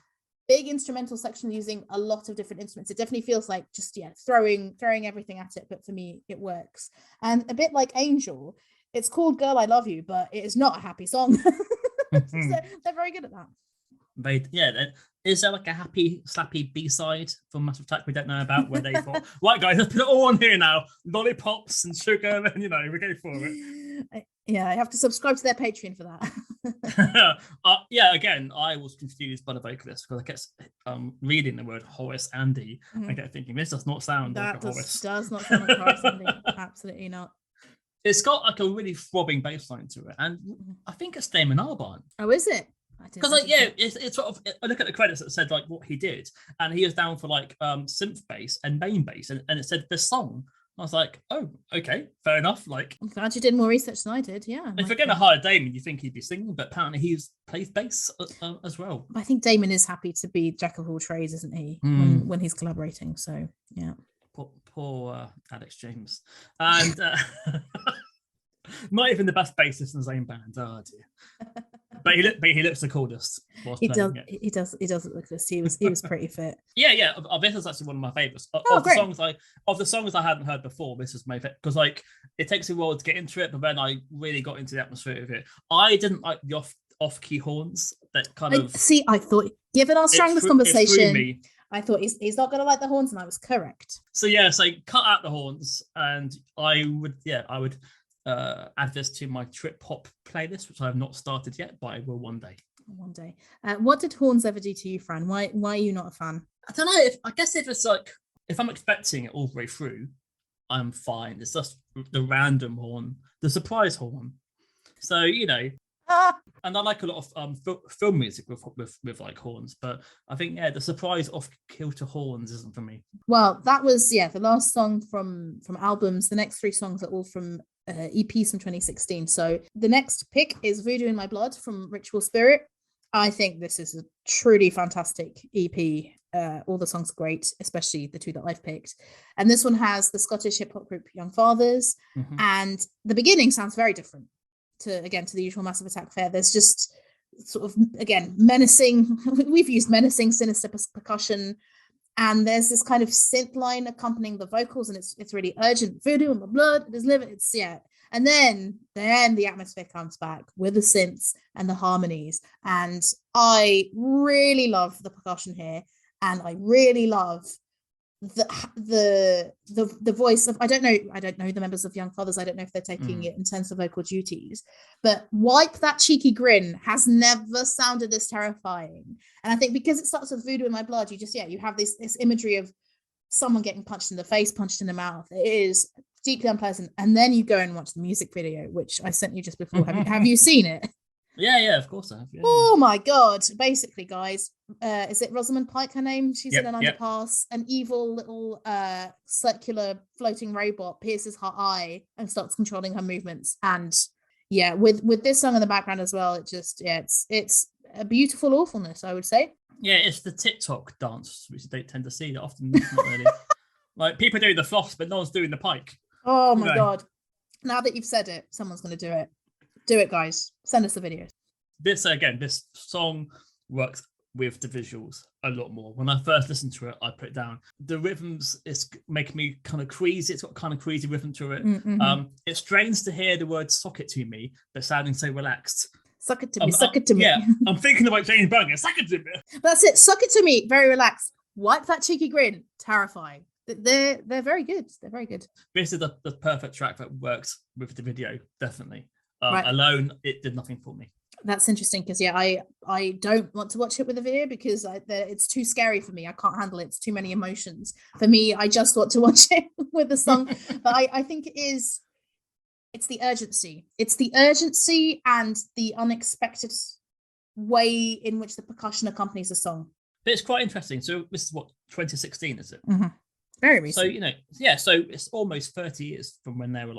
big instrumental section using a lot of different instruments. It definitely feels like just, throwing everything at it. But for me, it works. And a bit like Angel, it's called Girl, I Love You, but it is not a happy song. So they're very good at that. Is there like a happy slappy B-side for Massive Attack we don't know about, where they thought, right guys, let's put it all on here now, lollipops and sugar, and we go for it. I have to subscribe to their Patreon for that. Again, I was confused by the vocalist because I kept reading the word Horace Andy and kept thinking, this does not sound like a Horace. Does not sound like Horace Andy. Absolutely not. It's got like a really throbbing bass line to it, and I think it's Damon Albarn. Oh, is it? Because it's sort of, I look at the credits that said like what he did, and he was down for like synth bass and main bass, and it said this song. I was like, oh, okay, fair enough. Like, I'm glad you did more research than I did. Yeah. If you're going to hire Damon, you think he'd be singing, but apparently he plays bass as well. I think Damon is happy to be jack of all trades, isn't he? When he's collaborating. So yeah. Poor Alex James, and not even the best bassist in the same band. Oh dear. but he looks the coolest. He does. He doesn't look this. He was pretty fit. Yeah. This is actually one of my favorites. Oh, great. Of the songs I hadn't heard before, this is my favorite because like it takes a while to get into it, but then I really got into the atmosphere of it. I didn't like the off-key horns that kind of. See, I thought, given our strongest it conversation, threw me. I thought he's not going to like the horns, and I was correct. So cut out the horns, and I would add this to my trip hop playlist, which I have not started yet, but I will one day. One day. What did horns ever do to you, Fran? Why are you not a fan? I don't know. I guess if it's like if I'm expecting it all the way through, I'm fine. It's just the random horn, the surprise horn. So and I like a lot of film music with like horns, but I think the surprise off kilter horns isn't for me. Well, that was the last song from albums. The next 3 songs are all from EPs from 2016. So the next pick is Voodoo in My Blood from Ritual Spirit. I think this is a truly fantastic EP. All the songs are great, especially the 2 that I've picked. And this one has the Scottish hip hop group Young Fathers, and the beginning sounds very different to the usual Massive Attack fare. There's just sort of, again, menacing. We've used menacing, sinister percussion, and there's this kind of synth line accompanying the vocals, and it's really urgent. Voodoo in my blood, it is living. And then the atmosphere comes back with the synths and the harmonies, and I really love the percussion here, and I really love the voice of I don't know the members of Young Fathers. I don't know if they're taking it in terms of vocal duties, but Wipe That Cheeky Grin has never sounded as terrifying. And I think because it starts with Voodoo in My Blood, you have this imagery of someone getting punched in the face, punched in the mouth. It is deeply unpleasant. And then you go and watch the music video, which I sent you just before. Have you seen it? Yeah, of course I have. Yeah. Oh my God. Basically, guys, is it Rosamund Pike, her name? She's in an underpass. An evil little circular floating robot pierces her eye and starts controlling her movements. And with this song in the background as well, it's a beautiful awfulness, I would say. Yeah, it's the TikTok dance, which they tend to see that often. Not really. Like people doing the floss, but no one's doing the pike. Oh my God. Now that you've said it, someone's going to do it. Do it, guys. Send us the videos. This song works with the visuals a lot more. When I first listened to it, I put it down. The rhythms is making me kind of queasy. It's got kind of queasy rhythm to it. It's strange to hear the word "sock it to me," but sounding so relaxed. Suck it to me, suck it to me. Yeah, I'm thinking about James Brown. Suck it to me. That's it. Suck it to me. Very relaxed. Wipe that cheeky grin. Terrifying. They're very good. They're very good. This is the perfect track that works with the video. Definitely. Right. Alone, it did nothing for me. That's interesting because I don't want to watch it with a video because it's too scary for me. I can't handle it. It's too many emotions for me. I just want to watch it with a song. But I think it's the urgency. It's the urgency and the unexpected way in which the percussion accompanies the song. But it's quite interesting. So this is what 2016 is it? Very recent. So so it's almost 30 years from when they were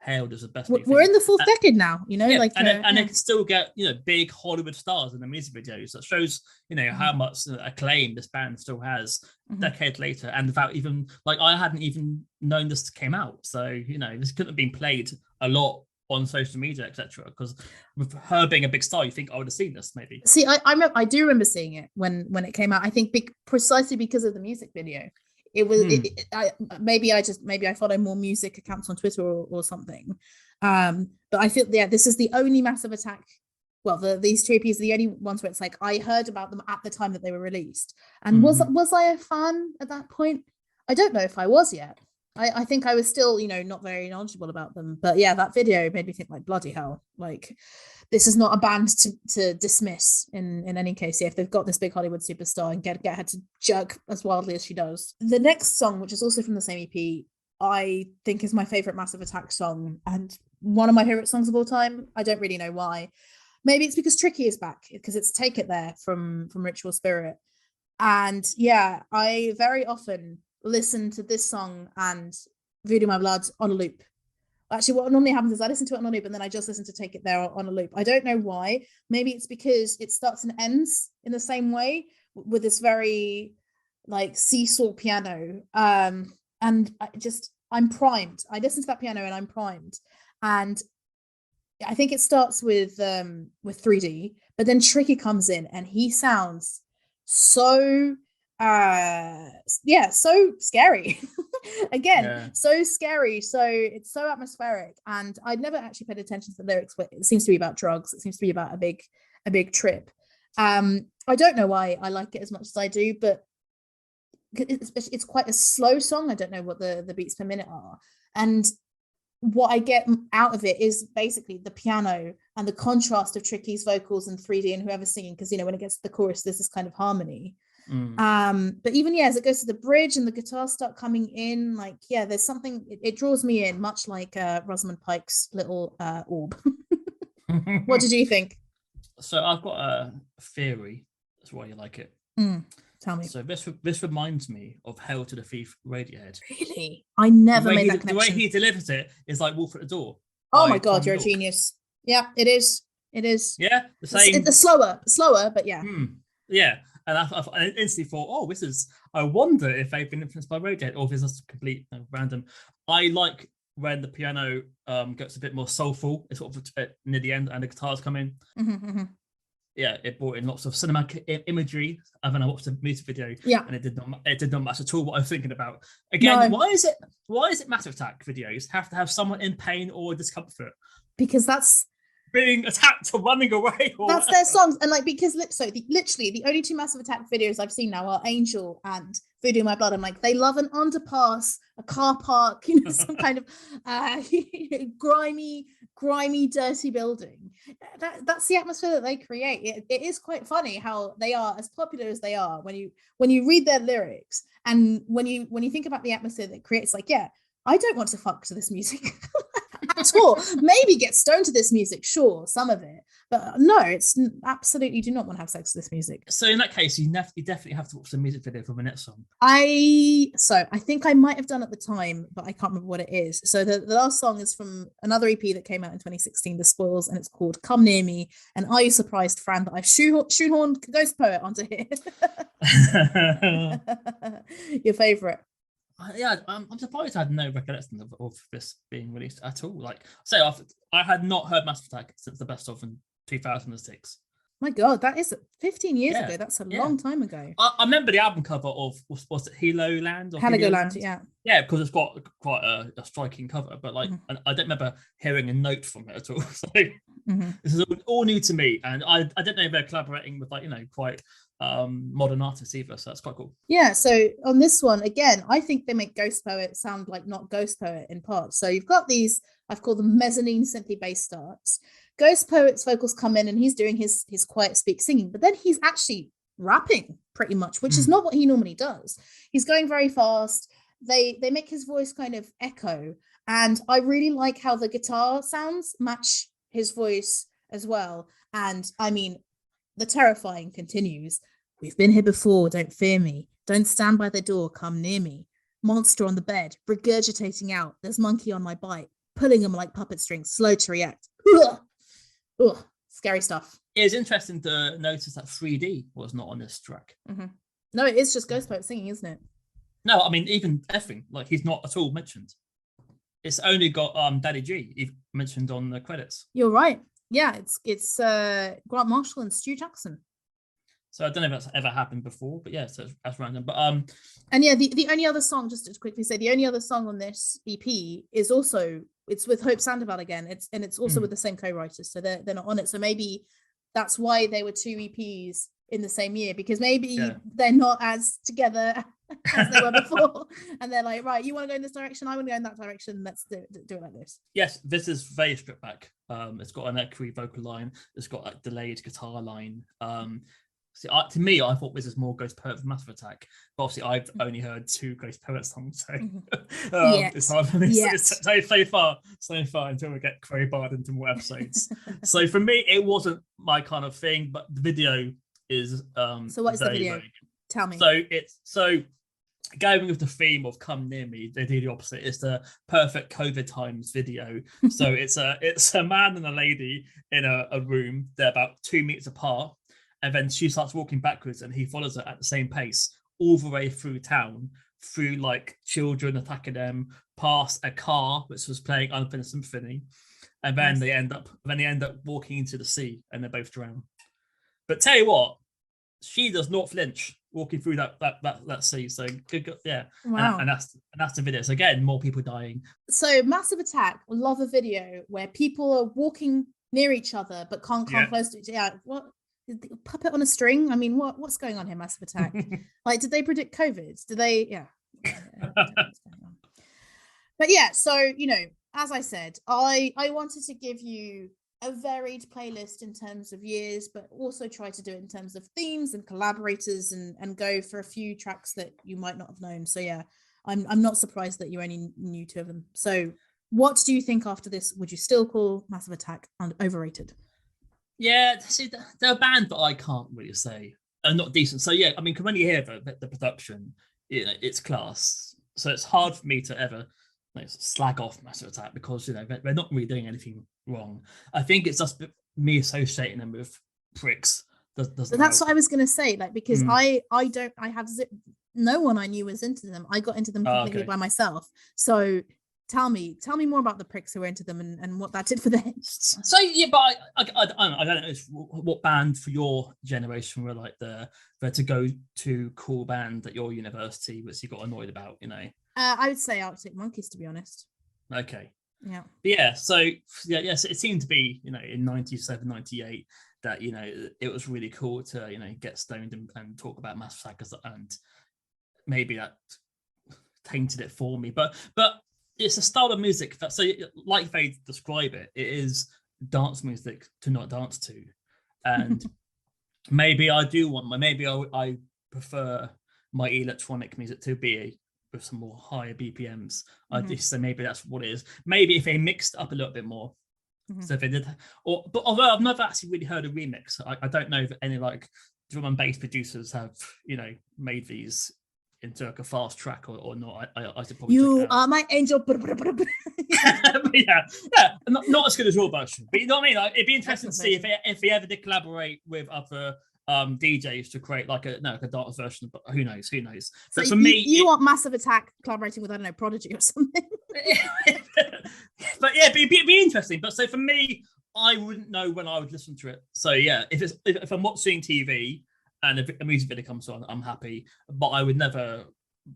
hailed as the best. We're in the 4th decade now, they can still get big Hollywood stars in the music videos. That shows how much acclaim this band still has decades later, and without even I hadn't even known this came out. So this couldn't have been played a lot on social media, etc. Because with her being a big star, you think I would have seen this maybe. See, I do remember seeing it when it came out. I think precisely because of the music video. It was maybe I follow more music accounts on Twitter or something, but I feel this is the only Massive Attack. Well, these 2 EPs are the only ones where it's I heard about them at the time that they were released, and was I a fan at that point? I don't know if I was yet. I think I was still not very knowledgeable about them, but that video made me think bloody hell, this is not a band to dismiss in any case. If they've got this big Hollywood superstar and get her to jerk as wildly as she does. The next song, which is also from the same EP, I think is my favorite Massive Attack song and one of my favorite songs of all time. I don't really know why. Maybe it's because Tricky is back, because it's Take It There from Ritual Spirit. And I very often listen to this song and Voodoo in My Blood on a loop. Actually, what normally happens is I listen to it on a loop and then I just listen to Take It There on a loop. I don't know why. Maybe it's because it starts and ends in the same way with this very seesaw piano. And I'm primed. I listen to that piano and I'm primed. And I think it starts with 3D, but then Tricky comes in and he sounds so so scary. Again, so scary. So it's so atmospheric, and I'd never actually paid attention to the lyrics, but it seems to be about drugs. It seems to be about a big trip. I don't know why I like it as much as I do, but it's quite a slow song. I don't know what the beats per minute are, and what I get out of it is basically the piano and the contrast of Tricky's vocals and 3D and whoever's singing, because when it gets to the chorus, there's this kind of harmony. But even as it goes to the bridge and the guitars start coming in, like there's something, it draws me in, much like Rosamund Pike's little orb. What did you think? So I've got a theory. That's why you like it. Tell me. So this reminds me of Hail to the Thief, Radiohead. Really? I never made that connection. The way he delivers it is like Wolf at the Door. Oh my God, you're a genius. Yeah, it is. It is. Yeah, the same. It's slower, but yeah. Yeah, and I instantly thought, oh, this is. I wonder if they've been influenced by Radiohead or if it's just complete random. I like when the piano gets a bit more soulful. It's sort of near the end, and the guitars come in. Yeah, it brought in lots of cinematic imagery. And then I watched the music video, and it did not match at all what I was thinking about. Again, why is it Massive Attack videos have to have someone in pain or discomfort? Because that's being attacked or running away. Or that's their songs, and because literally the only two Massive Attack videos I've seen now are Angel and Voodoo in My Blood. I'm like, they love an underpass, a car park, some kind of grimy, dirty building. That's the atmosphere that they create. It is quite funny how they are as popular as they are when you read their lyrics, and when you think about the atmosphere that creates. I don't want to fuck to this music at all. Maybe get stoned to this music, sure, some of it, but no, it's absolutely do not want to have sex to this music. So in that case, you definitely have to watch the music video for the next song. I think I might have done at the time, but I can't remember what it is. So the last song is from another EP that came out in 2016, The Spoils, and it's called Come Near Me. And are you surprised, Fran, that I've shoehorned Ghost Poet onto here? Your favorite? Yeah, I'm surprised I had no recollection of this being released at all. I had not heard Massive Attack since the best of in 2006. My God, that is 15 years ago. That's a long time ago. I remember the album cover of was it Heligoland? Heligoland, yeah. Yeah, because it's got quite a striking cover, but I don't remember hearing a note from it at all. So this is all new to me, and I don't know if they're collaborating with quite modern artists either, so that's quite cool. Yeah, so on this one again, I think they make Ghost Poet sound like not Ghost Poet in parts. So you've got these, I've called them mezzanine synthly bass starts. Ghost Poet's vocals come in and he's doing his quiet speak singing, but then he's actually rapping pretty much, which is not what he normally does. He's going very fast. They make his voice kind of echo, and I really like how the guitar sounds match his voice as well. And I mean, the terrifying continues. We've been here before, don't fear me. Don't stand by the door, come near me. Monster on the bed, regurgitating out. There's monkey on my bite, pulling him like puppet strings, slow to react. Ugh, scary stuff. It's interesting to notice that 3D was not on this track. No, it is just Ghost Poet singing, isn't it? No, I mean, even effing, he's not at all mentioned. It's only got Daddy G mentioned on the credits. You're right. Yeah, it's Grant Marshall and Stu Jackson. So I don't know if that's ever happened before, but yeah, so that's random. But and yeah, the only other song, just to quickly say, the only other song on this EP is also, it's with Hope Sandoval again. It's also with the same co-writers, so they're not on it. So maybe that's why they were two EPs in the same year, because maybe they're not as together as they were before, and they're like, right, you want to go in this direction, I want to go in that direction, let's do it like this. Yes, this is very stripped back. It's got an echoey vocal line, it's got a delayed guitar line. To me, I thought this is more Ghost Poet than Massive Attack, but obviously I've only heard two Ghost Poet songs, so it's hard for me to say so far until we get crowbarred into more episodes. So for me, it wasn't my kind of thing, but the video is so what is the video? Tell me. So going with the theme of Come Near Me, they do the opposite. It's the perfect COVID times video. So it's a man and a lady in a room. They're about 2 meters apart, and then she starts walking backwards and he follows her at the same pace all the way through town, through children attacking them, past a car which was playing Unfinished Symphony. and then they end up walking into the sea, and they both drown. But tell you what, she does not flinch walking through that sea. So good, yeah. Wow. And that's the video. So again, more people dying. So Massive Attack love a video where people are walking near each other but can't come close to each other. Yeah, what? Puppet on a string? I mean, what's going on here, Massive Attack? Like, did they predict COVID? Did they? Yeah. But yeah, so as I said, I wanted to give you a varied playlist in terms of years, but also try to do it in terms of themes and collaborators, and go for a few tracks that you might not have known. So yeah, I'm not surprised that you only knew 2 of them. So what do you think after this? Would you still call Massive Attack overrated? Yeah, see, they're a band that I can't really say are not decent. So yeah, I mean, when you hear the production, it's class. So it's hard for me to ever slag off Massive Attack because they're not really doing anything wrong. I think it's just me associating them with pricks. That's what I was gonna say. Like, because I have no one I knew was into them. I got into them completely by myself. So tell me more about the pricks who were into them and what that did for them. So yeah, but I don't know what band for your generation were like the to go to cool band at your university, which you got annoyed about, I would say Arctic Monkeys, to be honest. Okay. Yeah. But yeah. So yes, it seemed to be in 97, 98 that it was really cool to get stoned and talk about Massive Attack, and maybe that tainted it for me. But it's a style of music that, so like they describe it, it is dance music to not dance to, and maybe I prefer my electronic music to be with some more higher BPMs. So maybe that's what it is. Maybe if they mixed up a little bit more. So if they did, but although I've never actually really heard a remix, I don't know if any like drum and bass producers have made these into like a fast track or not. I should probably you are my angel. yeah, not as good as your version, but you know what I mean. Like, it'd be interesting to see if they ever did collaborate with other DJs to create like a dance version. But who knows? But so for me, you want Massive Attack collaborating with, I don't know, Prodigy or something. But yeah, it'd be interesting. But so for me, I wouldn't know when I would listen to it. So yeah, if I'm watching TV and if a music video comes on, I'm happy. But I would never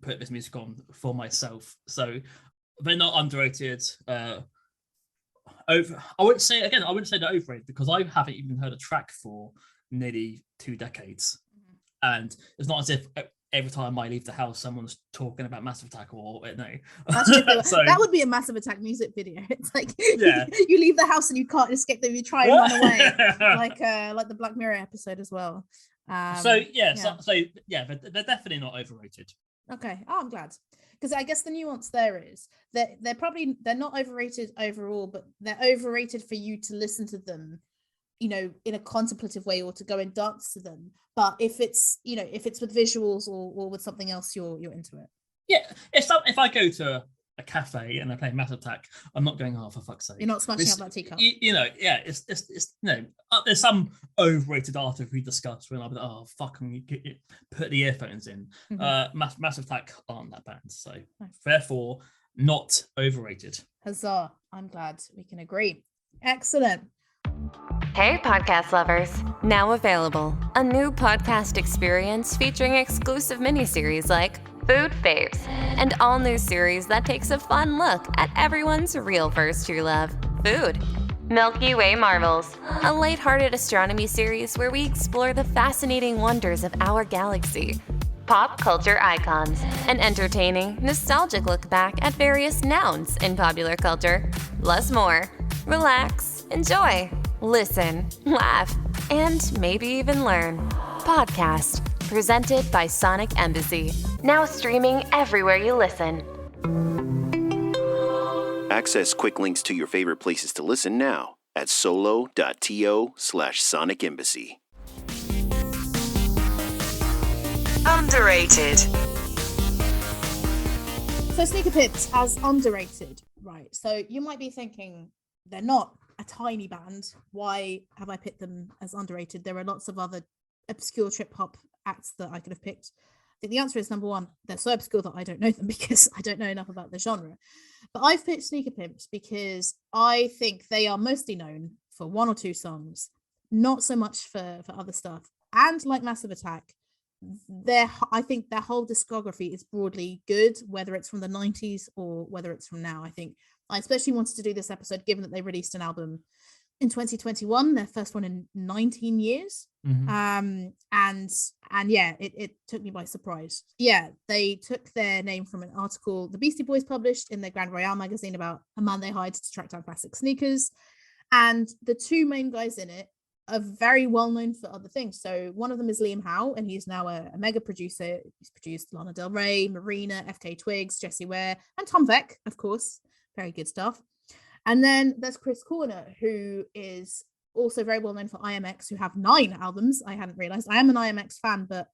put this music on for myself. So they're not underrated. I wouldn't say they're overrated because I haven't even heard a track for nearly 2 decades. And it's not as if every time I leave the house, someone's talking about Massive Attack or no. So, that would be a Massive Attack music video. It's like you leave the house and you can't escape them. You try and run away, like the Black Mirror episode as well. So they're definitely not overrated. Okay, I'm glad, because I guess the nuance there is that they're not overrated overall, but they're overrated for you to listen to them, in a contemplative way, or to go and dance to them. But if it's with visuals or with something else, you're into it. Yeah, if I go to a cafe and I play Massive Attack, I'm not going, oh, for fuck's sake. You're not smashing up that teacup. It's there's some overrated artist we discussed when I'm like, oh, fucking put the earphones in. Massive Attack aren't that band, so therefore not overrated. Huzzah! I'm glad we can agree. Excellent. Hey, podcast lovers! Now available, a new podcast experience featuring exclusive miniseries like Food Faves, and all new series that takes a fun look at everyone's real first true love, food. Milky Way Marvels, a lighthearted astronomy series where we explore the fascinating wonders of our galaxy. Pop culture icons, an entertaining, nostalgic look back at various nouns in popular culture. Plus more. Relax, enjoy, listen, laugh, and maybe even learn. Podcast, presented by Sonic Embassy. Now streaming everywhere you listen. Access quick links to your favorite places to listen now at solo.to/Sonic Embassy. Underrated. So Sneaker Pimps as underrated, right? So you might be thinking, they're not a tiny band. Why have I picked them as underrated? There are lots of other obscure trip hop acts that I could have picked. think the answer is number one, they're so obscure that I don't know them because I don't know enough about the genre. But I've picked Sneaker Pimps because I think they are mostly known for one or two songs, not so much for other stuff. And like Massive Attack, I think their whole discography is broadly good, whether it's from the 90s or whether it's from now. I think I especially wanted to do this episode given that they released an album in 2021, their first one in 19 years. And yeah, it took me by surprise. Yeah, they took their name from an article the Beastie Boys published in their Grand Royale magazine about a man they hired to track down classic sneakers. And the two main guys in it are very well known for other things. So one of them is Liam Howe, and he's now a mega producer. He's produced Lana Del Rey, Marina, FK Twigs, Jessie Ware, and Tom Beck, of course. Very good stuff. And then there's Chris Corner, who is also very well known for IMX, who have 9 albums. I hadn't realized. I am an IMX fan, but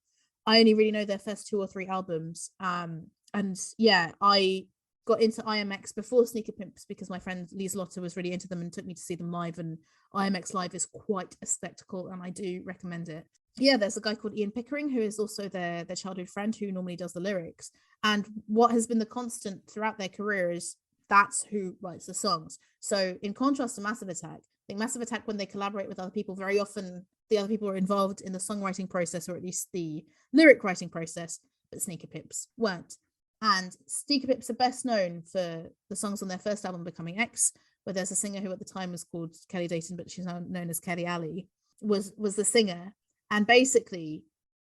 I only really know their first 2 or 3 albums. And yeah, I got into IMX before Sneaker Pimps because my friend Lise Lotta was really into them and took me to see them live, and IMX live is quite a spectacle and I do recommend it. Yeah, there's a guy called Ian Pickering who is also their childhood friend who normally does the lyrics, and what has been the constant throughout their career is that's who writes the songs. So in contrast to Massive Attack, I think Massive Attack, when they collaborate with other people, very often the other people are involved in the songwriting process, or at least the lyric writing process, but Sneaker Pimps weren't. And Sneaker Pimps are best known for the songs on their first album, Becoming X, where there's a singer who at the time was called Kelly Dayton, but she's now known as Kelly Alley, was the singer. And basically,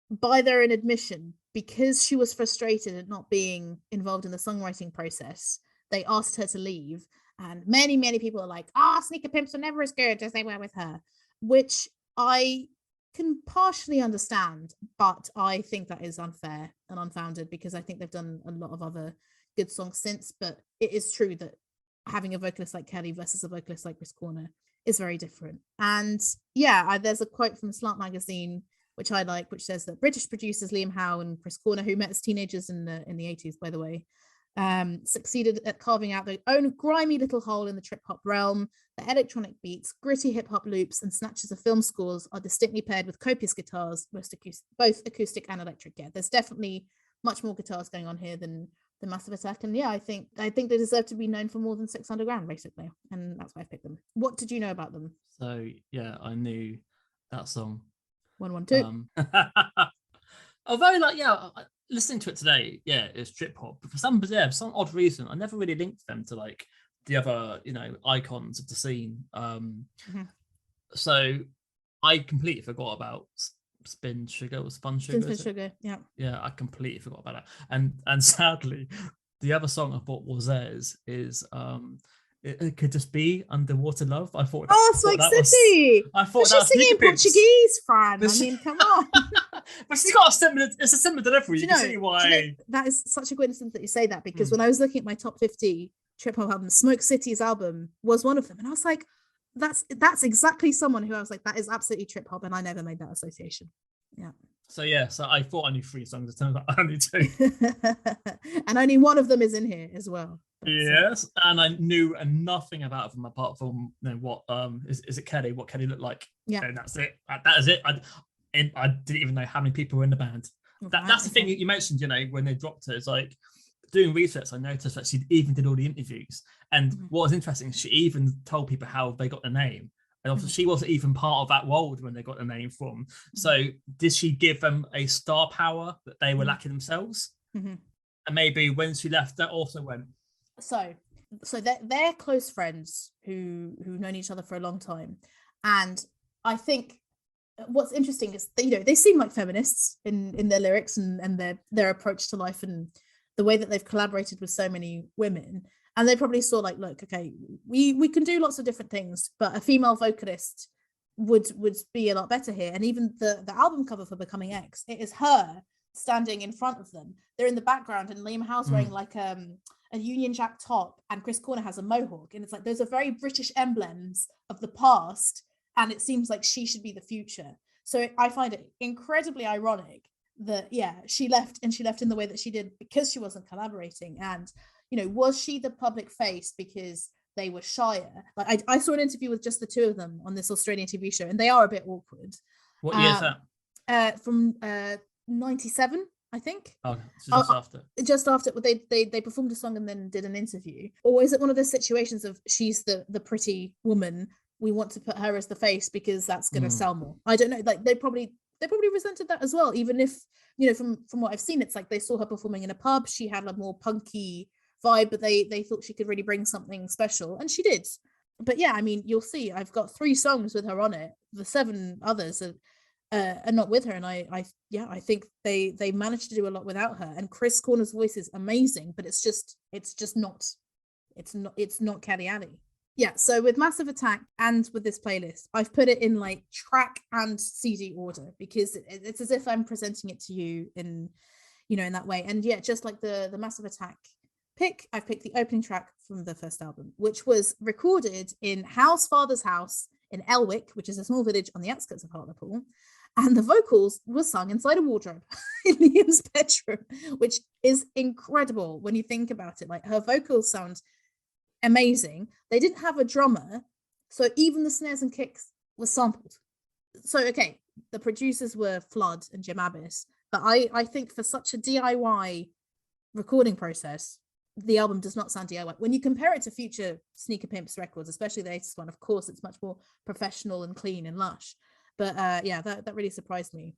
by their own admission, because she was frustrated at not being involved in the songwriting process, they asked her to leave. And many, many people are like, Sneaker Pimps are never as good as they were with her, which I can partially understand, but I think that is unfair and unfounded because I think they've done a lot of other good songs since. But it is true that having a vocalist like Kelly versus a vocalist like Chris Corner is very different. And yeah, there's a quote from Slant magazine which I like, which says that British producers Liam Howe and Chris Corner, who met as teenagers in the 80s, by the way, succeeded at carving out their own grimy little hole in the trip-hop realm. The electronic beats, gritty hip-hop loops, and snatches of film scores are distinctly paired with copious guitars, both acoustic and electric. Yeah, there's definitely much more guitars going on here than the Massive Attack. And yeah, I think they deserve to be known for more than 6 Underground, basically. And that's why I picked them. What did you know about them? So yeah, I knew that song. 112. Although, like, yeah, listening to it today, yeah, it's trip hop. But for some odd reason, I never really linked them to like the other, icons of the scene. So I completely forgot about Spun Sugar. Yeah, I completely forgot about that. And sadly, the other song I thought was theirs is It Could Just Be Underwater Love. I thought Swag City. I thought she's singing in Portuguese, Fran. I mean, come on. But she's got a similar delivery. You can see why. That is such a coincidence that you say that, because when I was looking at my top 50 trip hop albums, Smoke City's album was one of them, and I was like, that's exactly someone who I was like, that is absolutely trip hop, and I never made that association. Yeah. So I thought I knew 3 songs. It turns out I only 2. And only one of them is in here as well. Yes, and I knew nothing about them apart from what is it Kelly? What Kelly looked like? Yeah, and that's it. That is it. I didn't even know how many people were in the band. That's the thing you mentioned. When they dropped it, it's like doing research. I noticed that she even did all the interviews, and what was interesting, she even told people how they got the name. And also, she wasn't even part of that world when they got the name from. So, did she give them a star power that they were lacking themselves? And maybe when she left, that also went. So they're close friends who've known each other for a long time, and I think what's interesting is that, they seem like feminists in their lyrics and their approach to life and the way that they've collaborated with so many women. And they probably saw like, look, okay, we can do lots of different things, but a female vocalist would be a lot better here. And even the album cover for Becoming X, it is her standing in front of them. They're in the background, and Liam Howe's wearing like a Union Jack top, and Chris Corner has a mohawk. And it's like, those are very British emblems of the past, and it seems like she should be the future. So I find it incredibly ironic that, yeah, she left in the way that she did because she wasn't collaborating. And, was she the public face because they were shyer? Like I saw an interview with just the 2 of them on this Australian TV show, and they are a bit awkward. What year is that? From 97. I think. Oh, just after. Just after they performed a song and then did an interview. Or is it one of those situations of she's the pretty woman, we want to put her as the face because that's going to sell more? I don't know. Like they probably resented that as well, even if, you know, from what I've seen, it's like they saw her performing in a pub, she had a more punky vibe, but they thought she could really bring something special, and she did. But yeah, I mean, you'll see I've got 3 songs with her on it. The 7 others are not with her, and I think they managed to do a lot without her. And Chris Corner's voice is amazing, but it's not Kelly Alley. Yeah, so with Massive Attack and with this playlist, I've put it in like track and CD order because it's as if I'm presenting it to you in, you know, in that way. And yeah, just like the Massive Attack pick, I've picked the opening track from the first album, which was recorded in Hal's father's house in Elwick, which is a small village on the outskirts of Hartlepool. And the vocals were sung inside a wardrobe in Liam's bedroom, which is incredible when you think about it. Like, her vocals sound amazing. They didn't have a drummer, so even the snares and kicks were sampled. So, okay, the producers were Flood and Jim Abbas, but I think for such a DIY recording process, the album does not sound DIY. When you compare it to future Sneaker Pimps records, especially the latest one, of course, it's much more professional and clean and lush. But yeah, that really surprised me.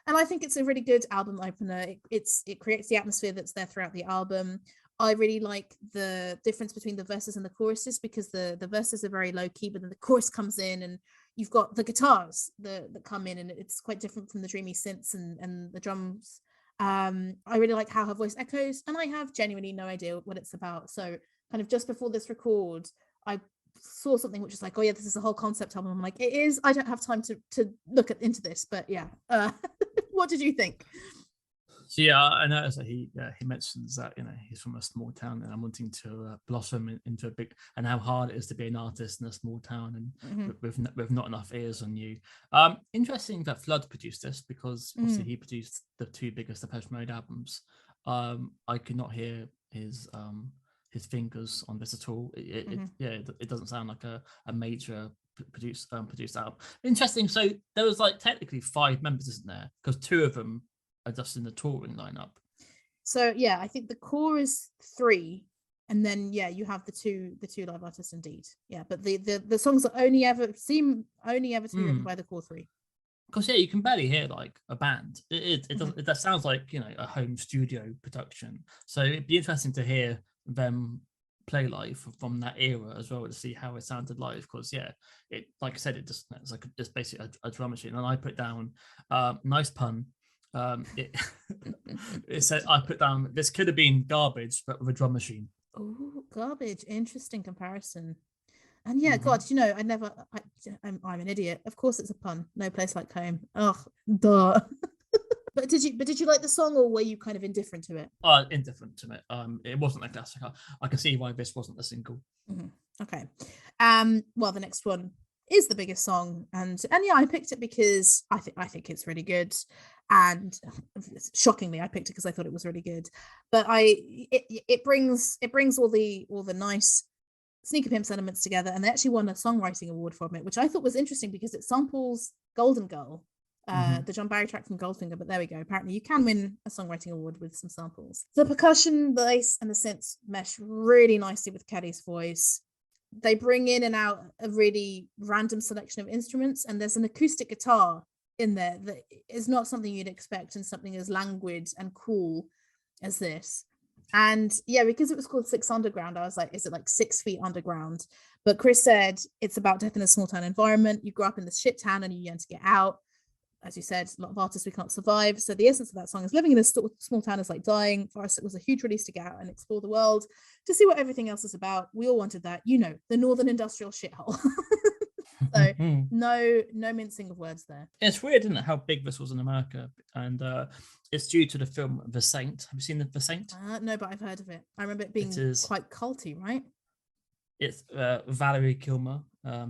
And I think it's a really good album opener. It creates the atmosphere that's there throughout the album. I really like the difference between the verses and the choruses, because the verses are very low key, but then the chorus comes in and you've got the guitars that come in, and it's quite different from the dreamy synths and the drums. I really like how her voice echoes, and I have genuinely no idea what it's about. So kind of just before this record, I saw something which is like, oh yeah, this is a whole concept album. I'm like, it is. I don't have time to look into this, but yeah. What did you think? So yeah, I noticed that he mentions that, you know, he's from a small town and I'm wanting to blossom into a big, and how hard it is to be an artist in a small town and with not enough ears on you. Interesting that Flood produced this, because obviously he produced the 2 biggest Depeche Mode albums. I could not hear his fingers on this at all. It doesn't sound like a major produced album. Interesting. So there was like technically 5 members, isn't there? Because 2 of them are just in the touring lineup. So yeah, I think the core is 3, and then yeah, you have the two live artists indeed. Yeah, but the songs that only ever seem to be written by the core 3. Because yeah, you can barely hear like a band. That sounds like, you know, a home studio production. So it'd be interesting to hear them play live from that era as well, to see how it sounded live. Because yeah, it, like I said, it's like just basically a drum machine. And I put down nice pun. It said, I put down, this could have been garbage but with a drum machine. Oh, garbage. Interesting comparison. And yeah, God, you know, I'm an idiot. Of course it's a pun. No place like home. Oh, duh. But did you like the song, or were you kind of indifferent to it? Indifferent to it. It wasn't a classic. I can see why this wasn't a single. Okay. Well, the next one is the biggest song, and yeah, I picked it because I think it's really good, and shockingly I picked it because I thought it was really good. But it brings all the nice Sneaker Pimps elements together, and they actually won a songwriting award from it, which I thought was interesting because it samples Golden Girl, the John Barry track from Goldfinger. But there we go, apparently you can win a songwriting award with some samples. The percussion, the bass and the synths mesh really nicely with Kelly's voice. They bring in and out a really random selection of instruments, and there's an acoustic guitar in there that is not something you'd expect in something as languid and cool as this. And yeah, because it was called 6 Underground, I was like, is it like 6 feet underground? But Chris said it's about death in a small town environment. You grow up in this shit town and you yearn to get out. As you said, a lot of artists, we can't survive. So the essence of that song is living in a small town is like dying. For us, it was a huge release to get out and explore the world, to see what everything else is about. We all wanted that, you know, the northern industrial shithole. So no mincing of words there. It's weird, isn't it, how big this was in America? And it's due to the film The Saint. Have you seen The Saint? No, but I've heard of it. I remember it being quite culty, right? It's Valerie Kilmer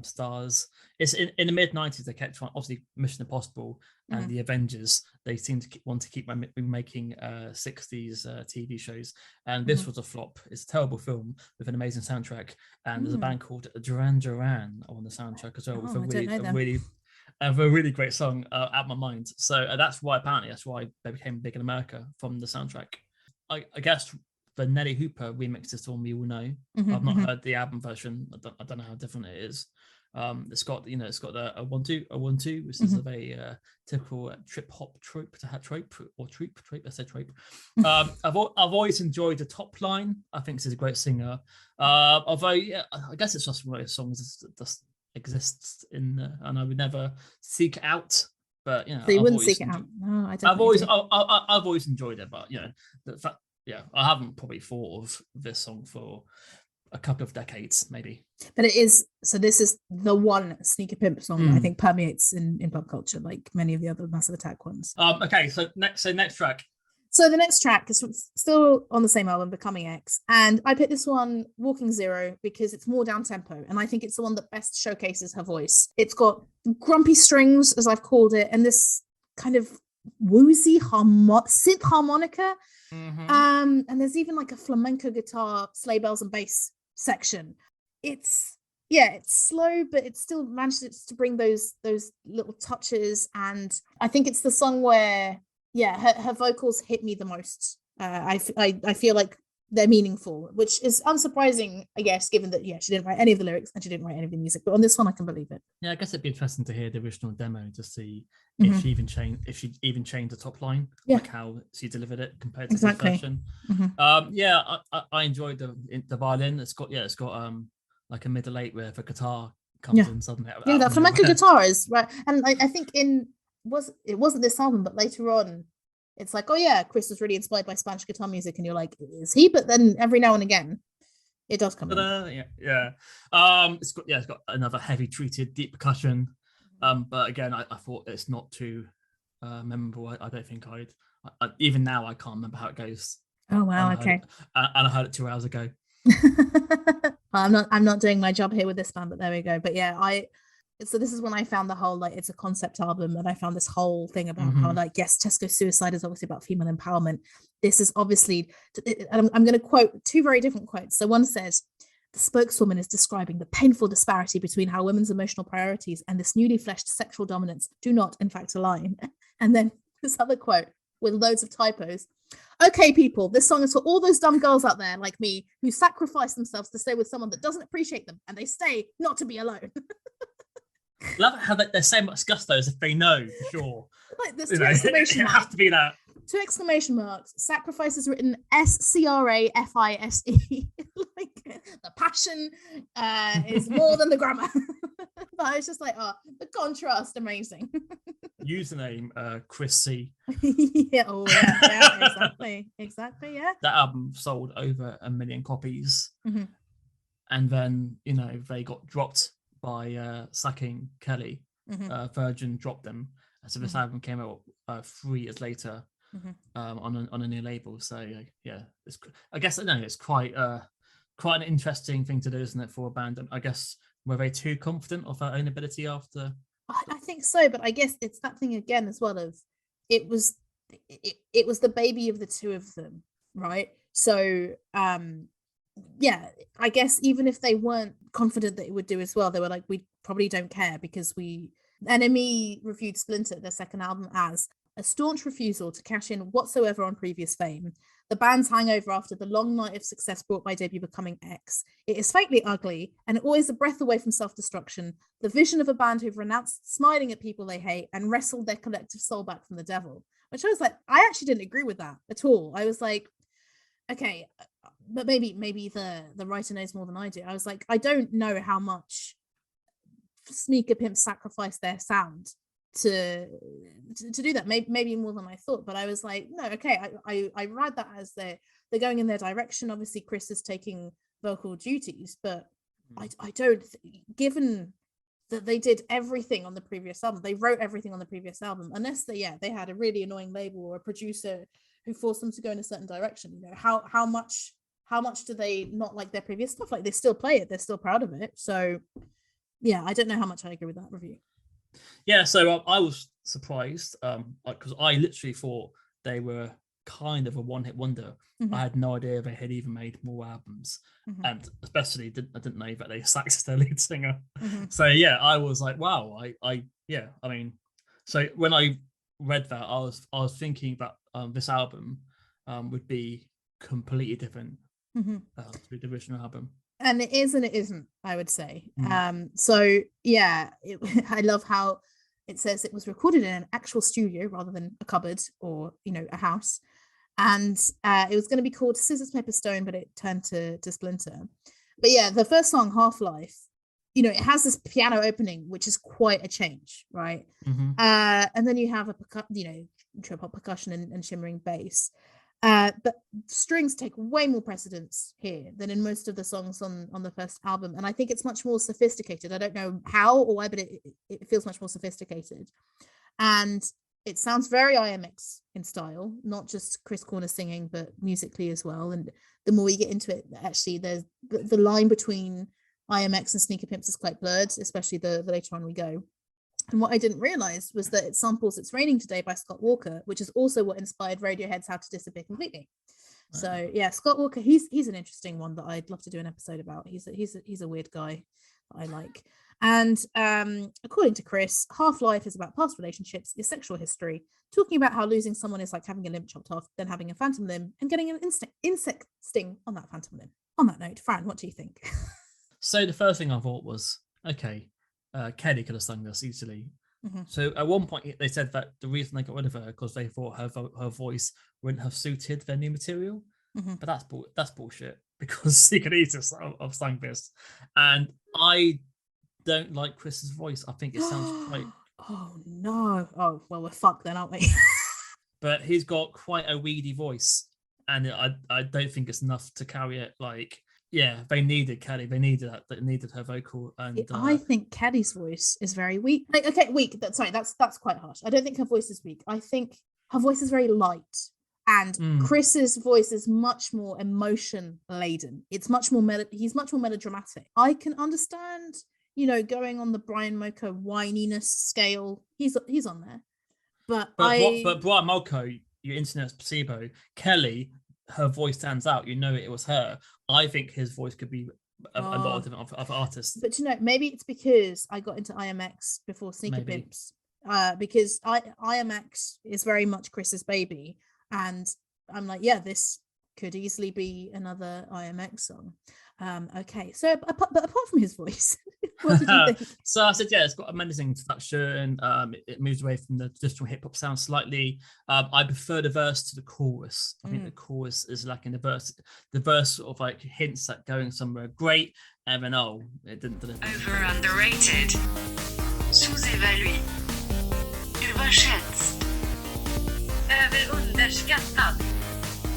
stars. It's in the mid-90s. They kept trying, obviously Mission Impossible and the Avengers. They seem to want to keep making 60s TV shows, and this was a flop. It's a terrible film with an amazing soundtrack, and there's a band called Duran Duran on the soundtrack as well, with a really great song out of my mind. So that's why they became big in America from the soundtrack. I guess the Nelly Hooper remix is the one we all know. I've not heard the album version. I don't know how different it is. It's got a 1-2, which is a very typical trip hop trope. Let's say trope. I've always enjoyed the top line. I think she's a great singer. Although I guess it's just one of those songs that just exists and I would never seek it out. But so you wouldn't seek it out. No, I definitely I've always enjoyed it. But the fact, I haven't probably thought of this song for a couple of decades, maybe. But it is, so this is the one Sneaker Pimp song that I think permeates in pop culture, like many of the other Massive Attack ones. Okay, so next track. So the next track is still on the same album, Becoming X, and I picked this one, Walking Zero, because it's more down tempo, and I think it's the one that best showcases her voice. It's got grumpy strings, as I've called it, and this kind of woozy synth harmonica. And there's even like a flamenco guitar, sleigh bells and bass section. It's slow, but it still manages to bring those little touches, and I think it's the song where her vocals hit me the most. I feel like they're meaningful, which is unsurprising, I guess, given that she didn't write any of the lyrics and she didn't write any of the music, but on this one I can believe it. I guess it'd be interesting to hear the original demo to see if she even changed the top line, like how she delivered it compared to the version. I enjoyed the violin. It's got like a middle eight where the guitar comes in suddenly. That flamenco guitar is right, and I think it wasn't this album, but later on it's like, Chris was really inspired by Spanish guitar music, and you're like, is he? But then every now and again it does come in. It's got another heavy treated deep percussion, but again I thought it's not too memorable. I don't think even now I can't remember how it goes. Oh wow, okay. And I heard it 2 hours ago. I'm not doing my job here with this band, but there we go. But so this is when I found the whole, like, it's a concept album, and I found this whole thing about how, like, yes, Tesco Suicide is obviously about female empowerment. This is obviously, I'm going to quote two very different quotes. So one says, the spokeswoman is describing the painful disparity between how women's emotional priorities and this newly fleshed sexual dominance do not, in fact, align. And then this other quote with loads of typos. Okay, people, this song is for all those dumb girls out there like me who sacrifice themselves to stay with someone that doesn't appreciate them, and they stay not to be alone. Love how they're so much gusto as if they know for sure. Like there's two exclamation marks. It has to be that. 2 exclamation marks. Sacrifice is written SCRAFISE. Like the passion is more than the grammar. But I was just like, the contrast, amazing. Username Chris C. Exactly. Yeah. That album sold over 1 million copies, and then they got dropped by sacking Kelly. Virgin dropped them, so this album came out 3 years later on a new label. So I guess it's quite an interesting thing to do, isn't it, for a band? I guess were they too confident of their own ability after? I think so, but I guess it's that thing again as well of it was the baby of the two of them, right? So I guess even if they weren't confident that it would do as well, they were like, we probably don't care, because NME reviewed Splinter, their second album, as a staunch refusal to cash in whatsoever on previous fame. The band's hangover after the long night of success brought by debut Becoming X. It is faintly ugly and always a breath away from self-destruction. The vision of a band who've renounced smiling at people they hate and wrestled their collective soul back from the devil. Which I was like, I actually didn't agree with that at all. I was like, okay, but maybe the writer knows more than I do. I was like, I don't know how much Sneaker Pimps sacrificed their sound to do that, maybe more than I thought, but I was like, no, okay, I read that as they're going in their direction. Obviously Chris is taking vocal duties, but I don't, given that they did everything on the previous album, they wrote everything on the previous album, unless they had a really annoying label or a producer who forced them to go in a certain direction. How much do they not like their previous stuff? Like, they still play it, they're still proud of it. So I don't know how much I agree with that review. So I was surprised because I literally thought they were kind of a one-hit wonder. I had no idea they had even made more albums, and especially I didn't know that they sacked their lead singer. So I was like, wow, I Yeah, I mean, so when I read that, I was thinking that this album would be completely different to the original album. And it is and it isn't, I would say. So yeah, I love how it says it was recorded in an actual studio rather than a cupboard or, you know, a house. And it was going to be called Scissors, Paper, Stone, but it turned to Splinter. But yeah, the first song, Half-Life, you know, it has this piano opening, which is quite a change, right? And then you have a trip hop percussion and shimmering bass. But strings take way more precedence here than in most of the songs on the first album, and I think it's much more sophisticated. I don't know how or why, but it feels much more sophisticated, and it sounds very IMX in style, not just Chris Corner singing, but musically as well. And the more you get into it, actually, there's the line between IMX and Sneaker Pimps is quite blurred, especially the later on we go. And what I didn't realize was that it samples It's Raining Today by Scott Walker, which is also what inspired Radiohead's How to Disappear Completely. So yeah, Scott Walker, he's an interesting one that I'd love to do an episode about. He's a weird guy that I like. And according to Chris, Half-Life is about past relationships, your sexual history, talking about how losing someone is like having a limb chopped off, then having a phantom limb and getting an insect sting on that phantom limb. On that note, Fran, what do you think? So the first thing I thought was, okay, Kelly could have sung this easily. So at one point they said that the reason they got rid of her because they thought her voice wouldn't have suited their new material. But that's bullshit, because she could easily have sung this, and I don't like Chris's voice. I think it sounds quite. Oh no! Oh well, we're fucked then, aren't we? But he's got quite a weedy voice, and I don't think it's enough to carry it. Like, yeah, they needed Kelly. They needed that. They needed her vocal. And I think Kelly's voice is very weak. Like, okay, weak. That's quite harsh. I don't think her voice is weak. I think her voice is very light. And Chris's voice is much more emotion laden. It's much more he's much more melodramatic. I can understand, you know, going on the Brian Molko whininess scale. He's on there. But Brian Molko, your internet's placebo. Kelly, her voice stands out. You know it was her. I think his voice could be a lot of different other artists. But you know, maybe it's because I got into IMX before Sneaker Pimps. Because IMX is very much Chris's baby. And I'm like, yeah, this could easily be another IMX song. Okay, so but apart from his voice, what did you think? So I said, yeah, it's got a menacing introduction. It moves away from the traditional hip hop sound slightly. I prefer the verse to the chorus. I think the chorus is lacking. The verse sort of like hints at going somewhere great, and then it didn't deliver. Over underrated. Sous-évalué. Överschätzt. Överunderskattad.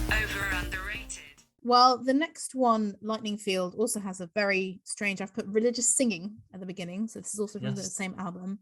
Over underrated. Well, the next one, Lightning Field, also has a very strange. I've put religious singing at the beginning, so this is also from the same album.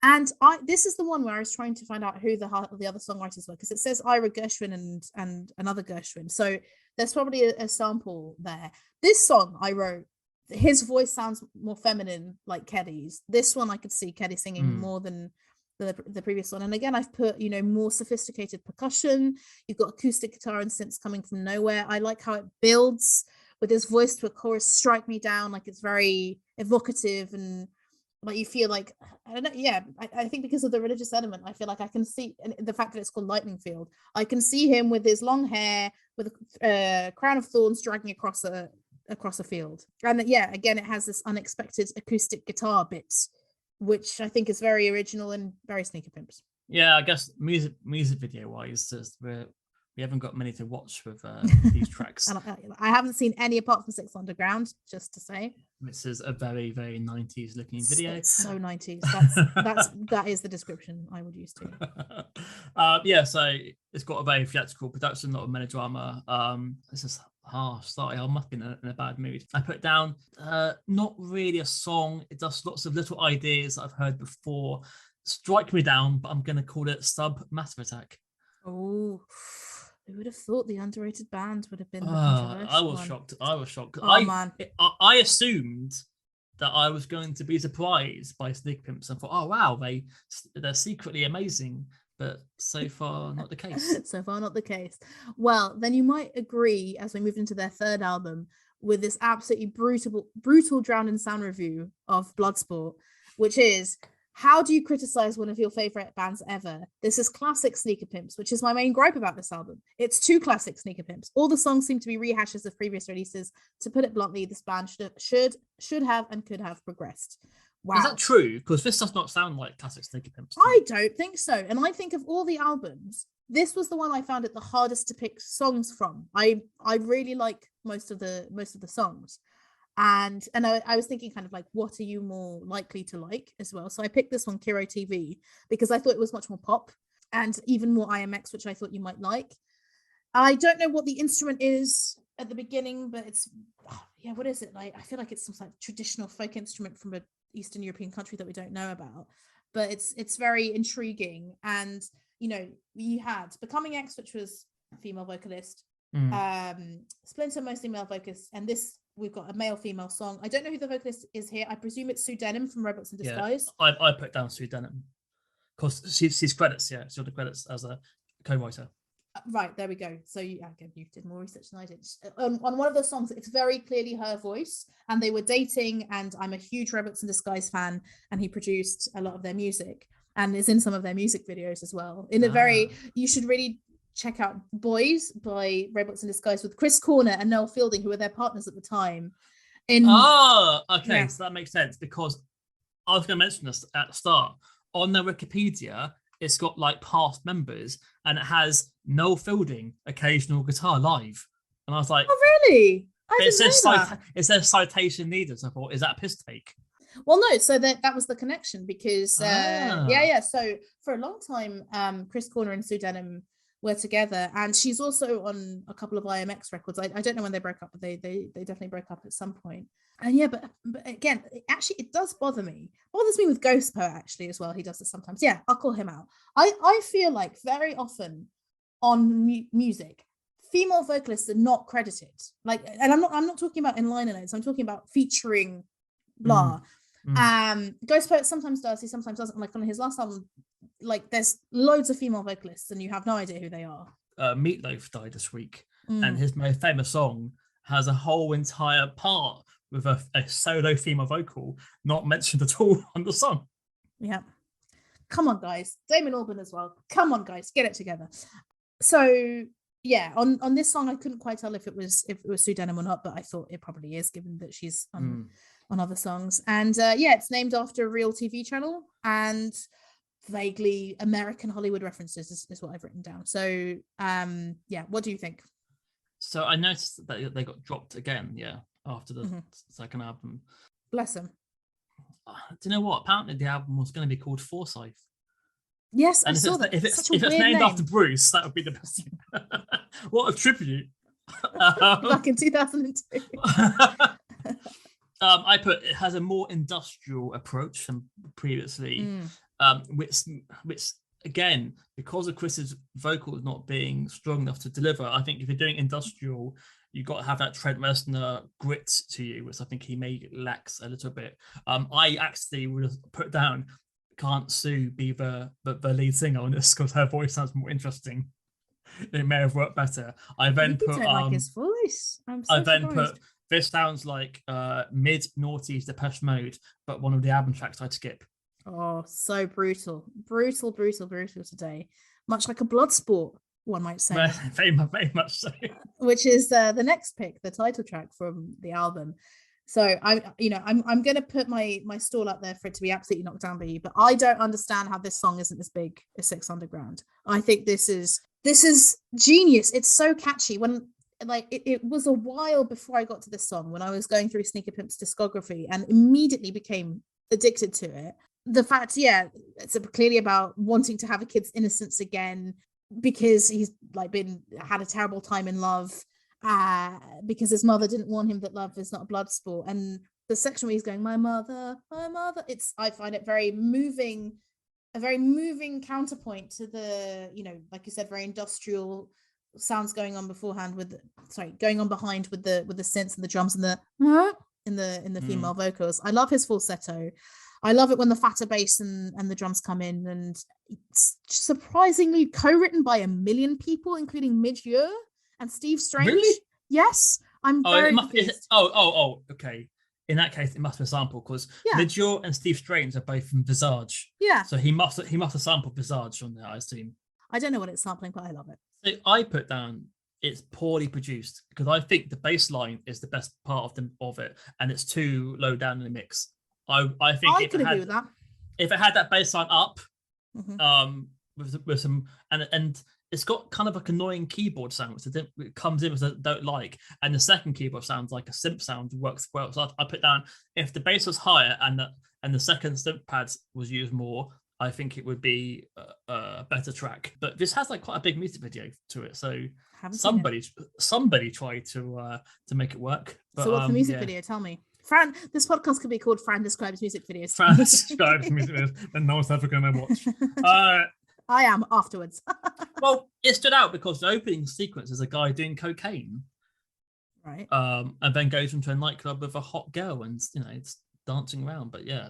And this is the one where I was trying to find out who the other songwriters were, because it says Ira Gershwin and another Gershwin. So there's probably a sample there. This song I wrote, his voice sounds more feminine, like Kelly's. This one I could see Kelly singing more than the previous one. And again, I've put, you know, more sophisticated percussion. You've got acoustic guitar and synths coming from nowhere. I like how it builds with his voice to a chorus, Strike Me Down. Like, it's very evocative, and like you feel like, I don't know, yeah, I think because of the religious element, I feel like I can see, and the fact that it's called Lightning Field, I can see him with his long hair with a crown of thorns dragging across a field. And yeah, again, it has this unexpected acoustic guitar bit, which I think is very original and very Sneaker Pimps. Yeah, I guess music video wise, we haven't got many to watch with these tracks. And I haven't seen any apart from Six Underground, just to say. This is a very, very 90s looking video. It's so 90s. That is the description I would use too. Yeah, so it's got a very theatrical production, not a melodrama. This is harsh. Sorry, I must be in a bad mood. I put down not really a song. It does lots of little ideas that I've heard before. Strike Me Down, but I'm going to call it Sub Massive Attack. Oh, who would have thought the underrated band would have been the controversial I was one? shocked. I was shocked. Oh, man. I assumed that I was going to be surprised by Sneaker Pimps and thought, oh wow, they're secretly amazing. But so far, not the case. So far, not the case. Well, then you might agree, as we moved into their third album, with this absolutely brutal Drowned in Sound review of Bloodsport, which is, How do you criticize one of your favorite bands ever? This is classic Sneaker Pimps, which is my main gripe about this album. It's too classic Sneaker Pimps. All the songs seem to be rehashes of previous releases. To put it bluntly, this band should have and could have progressed. Wow. Is that true? Because this does not sound like classic Sneaker Pimps. I don't think so. And I think of all the albums, this was the one I found it the hardest to pick songs from. I really like most of the songs. And I was thinking kind of like, what are you more likely to like as well? So I picked this one, Kiro TV, because I thought it was much more pop and even more IMX, which I thought you might like. I don't know what the instrument is at the beginning, but it's, what is it? Like, I feel like it's some like traditional folk instrument from an Eastern European country that we don't know about, but it's very intriguing. And, you had Becoming X, which was a female vocalist, Splinter, mostly male vocalist, and this, we've got a male-female song. I don't know who the vocalist is here. I presume it's Sue Denim from Robots in Disguise. Yeah, I put down Sue Denim because she's credits. Yeah, she's on the credits as a co-writer. Right, there we go. So you did more research than I did. On one of the songs, it's very clearly her voice, and they were dating. And I'm a huge Robots in Disguise fan, and he produced a lot of their music and is in some of their music videos as well. You should really check out Boys by Robots in Disguise with Chris Corner and Noel Fielding, who were their partners at the time. So that makes sense, because I was going to mention this at the start. On their Wikipedia, it's got like past members, and it has Noel Fielding, occasional guitar live. And I was like, oh, really? It says citation needed. So I thought, is that a piss take? Well, no, so that was the connection, because so for a long time, Chris Corner and Sue Denim were together, and she's also on a couple of IMX records. I don't know when they broke up, but they definitely broke up at some point. And but again, it does bother me. It bothers me with Ghost Poet actually as well. He does this sometimes. Yeah, I'll call him out. I feel like very often on music, female vocalists are not credited. Like, and I'm not talking about in liner notes. I'm talking about featuring blah. Ghost Poet sometimes does, he sometimes doesn't. Like on his last album, like there's loads of female vocalists and you have no idea who they are. Meatloaf died this week, and his most famous song has a whole entire part with a solo female vocal not mentioned at all on the song. Yeah, come on guys. Damon Albarn as well. Come on guys, get it together. So yeah, on this song I couldn't quite tell if it was Sue Denim or not, but I thought it probably is, given that she's on other songs. And it's named after a real TV channel and vaguely American Hollywood references is what I've written down. So what do you think? So I noticed that they got dropped again, after the second album. Bless them. Do you know what? Apparently the album was going to be called Forsyth. Yes, and I saw that. If it's named name after Bruce, that would be the best thing. What a tribute. Back in 2002. I put it has a more industrial approach than previously, which again, because of Chris's vocals not being strong enough to deliver, I think if you're doing industrial, you've got to have that Trent Reznor grit to you, which I think he may lacks a little bit. I actually would have put down, can't Sue be the lead singer on this, because her voice sounds more interesting. It may have worked better. I then put like his voice. I then put, this sounds like mid-noughties Depeche Mode, but one of the album tracks I'd skip. Oh, so brutal today. Much like a blood sport, one might say. Very much so. Which is the next pick, the title track from the album. So I'm going to put my stall up there for it to be absolutely knocked down by you, but I don't understand how this song isn't as big as Six Underground. I think this is genius. It's so catchy. When it was a while before I got to this song, when I was going through Sneaker Pimps discography, and immediately became addicted to it. The fact, it's clearly about wanting to have a kid's innocence again, because he's had a terrible time in love, because his mother didn't warn him that love is not a blood sport. And the section where he's going, my mother, I find it very moving, a very moving counterpoint to the, like you said, very industrial sounds going on behind with the synths and the drums and the female vocals. I love his falsetto. I love it when the fatter bass and the drums come in, and it's surprisingly co-written by 1 million people, including Midge Ure and Steve Strange. Really? Yes, I'm very confused. Okay. in that case, it must be a sample because Yeah. Lidjor and Steve Strange are both from Visage. Yeah. So he must have sampled Visage on there, I assume. I don't know what it's sampling, but I love it. So I put down it's poorly produced because I think the bass line is the best part of it, and it's too low down in the mix. I think I could agree with that. If it had that bass line up, Mhm. with some and it's got kind of like annoying keyboard sound, which it comes in which I don't like, and the second keyboard sounds like a synth sound works well. So I put down if the bass was higher and the second synth pad was used more, I think it would be a better track. But this has like quite a big music video to it, so somebody tried to make it work. But, so what's the music video? Tell me. Fran, this podcast could be called Fran Describes Music Videos. Fran Describes Music Videos, and no one's ever going to watch. I am afterwards. Well, it stood out because the opening sequence is a guy doing cocaine. Right. And then goes into a nightclub with a hot girl and, it's dancing around. But yeah,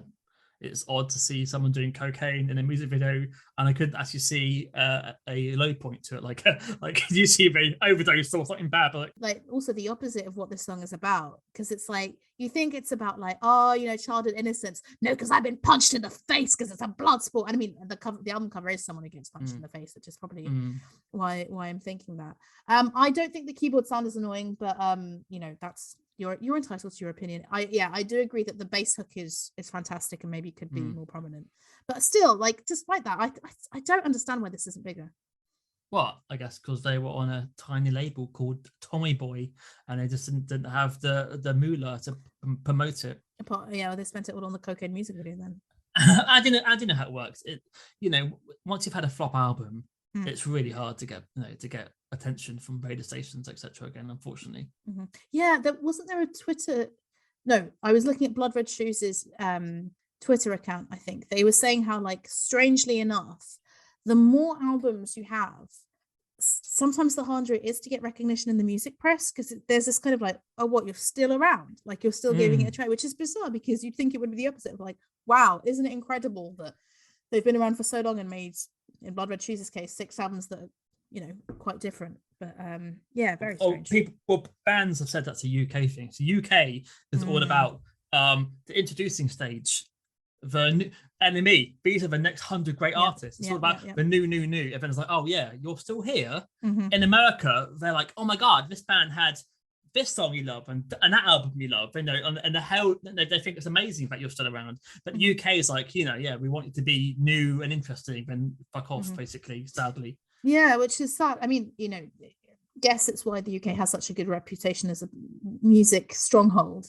it's odd to see someone doing cocaine in a music video, and I couldn't actually see a low point to it. Like you see they overdose or something bad, but like also the opposite of what this song is about, because it's like you think it's about like childhood innocence. No, because I've been punched in the face because it's a blood sport. And I mean, the album cover is someone who gets punched in the face, which is probably why I'm thinking that. I don't think the keyboard sound is annoying, but that's. You're entitled to your opinion. I do agree that the bass hook is fantastic and maybe could be more prominent. But still, like, despite that, I don't understand why this isn't bigger. Well, I guess because they were on a tiny label called Tommy Boy, and they just didn't have the moolah to promote it. They spent it all on the cocaine music video then. I didn't know how it works. Once you've had a flop album, it's really hard to get attention from radio stations, etc. Again, unfortunately. Yeah, wasn't there a Twitter. No, I was looking at Blood Red Shoes' Twitter account. I think they were saying how, like, strangely enough, the more albums you have, sometimes the harder it is to get recognition in the music press, because there's this kind of like, oh, what, you're still around, like you're still giving it a try, which is bizarre because you'd think it would be the opposite of like, wow, isn't it incredible that they've been around for so long and made, in Blood Red Shoes' case, 6 albums that are quite different. But very strange. Bands have said that's a UK thing. So UK is all about the introducing stage, the new NME. These are the next 100 great artists. It's all about the new. And then it's like, oh yeah, you're still here. In America, they're like, oh my god, this band had this song you love and that album you love, and the hell they think it's amazing that you're still around. But the UK is like, we want you to be new and interesting, then fuck off, basically, sadly. Yeah, which is sad. I mean, guess it's why the UK has such a good reputation as a music stronghold.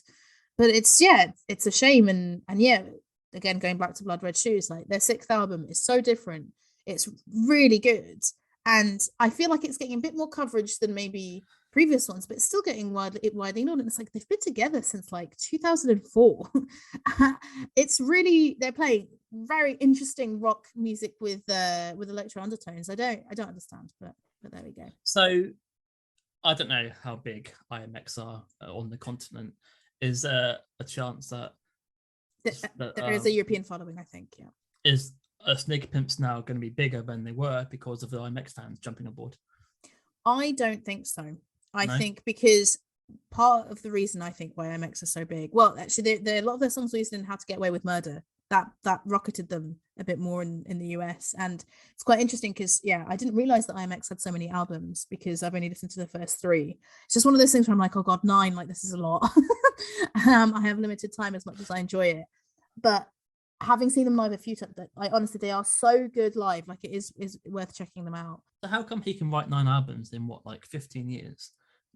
But it's a shame, and again, going back to Blood Red Shoes, like their 6th album is so different. It's really good, and I feel like it's getting a bit more coverage than maybe previous ones, but it's still getting widely known. And it's like they've been together since like 2004. It's really, they're playing very interesting rock music with electro undertones. I don't understand, but there we go. So I don't know how big IMX are on the continent. Is there a chance that there is a European following? I think, yeah. Is Sneaker Pimps now going to be bigger than they were because of the IMX fans jumping on board? I don't think so. I think because part of the reason I think why IMX are so big, well, actually, a lot of their songs were used in How to Get Away with Murder. That rocketed them a bit more in the US, and it's quite interesting because I didn't realize that IMX had so many albums because I've only listened to the first 3. It's just one of those things where I'm like, oh god, 9, like this is a lot. I have limited time as much as I enjoy it, but having seen them live a few times, honestly, they are so good live. Like it is worth checking them out. So how come he can write 9 albums in 15 years,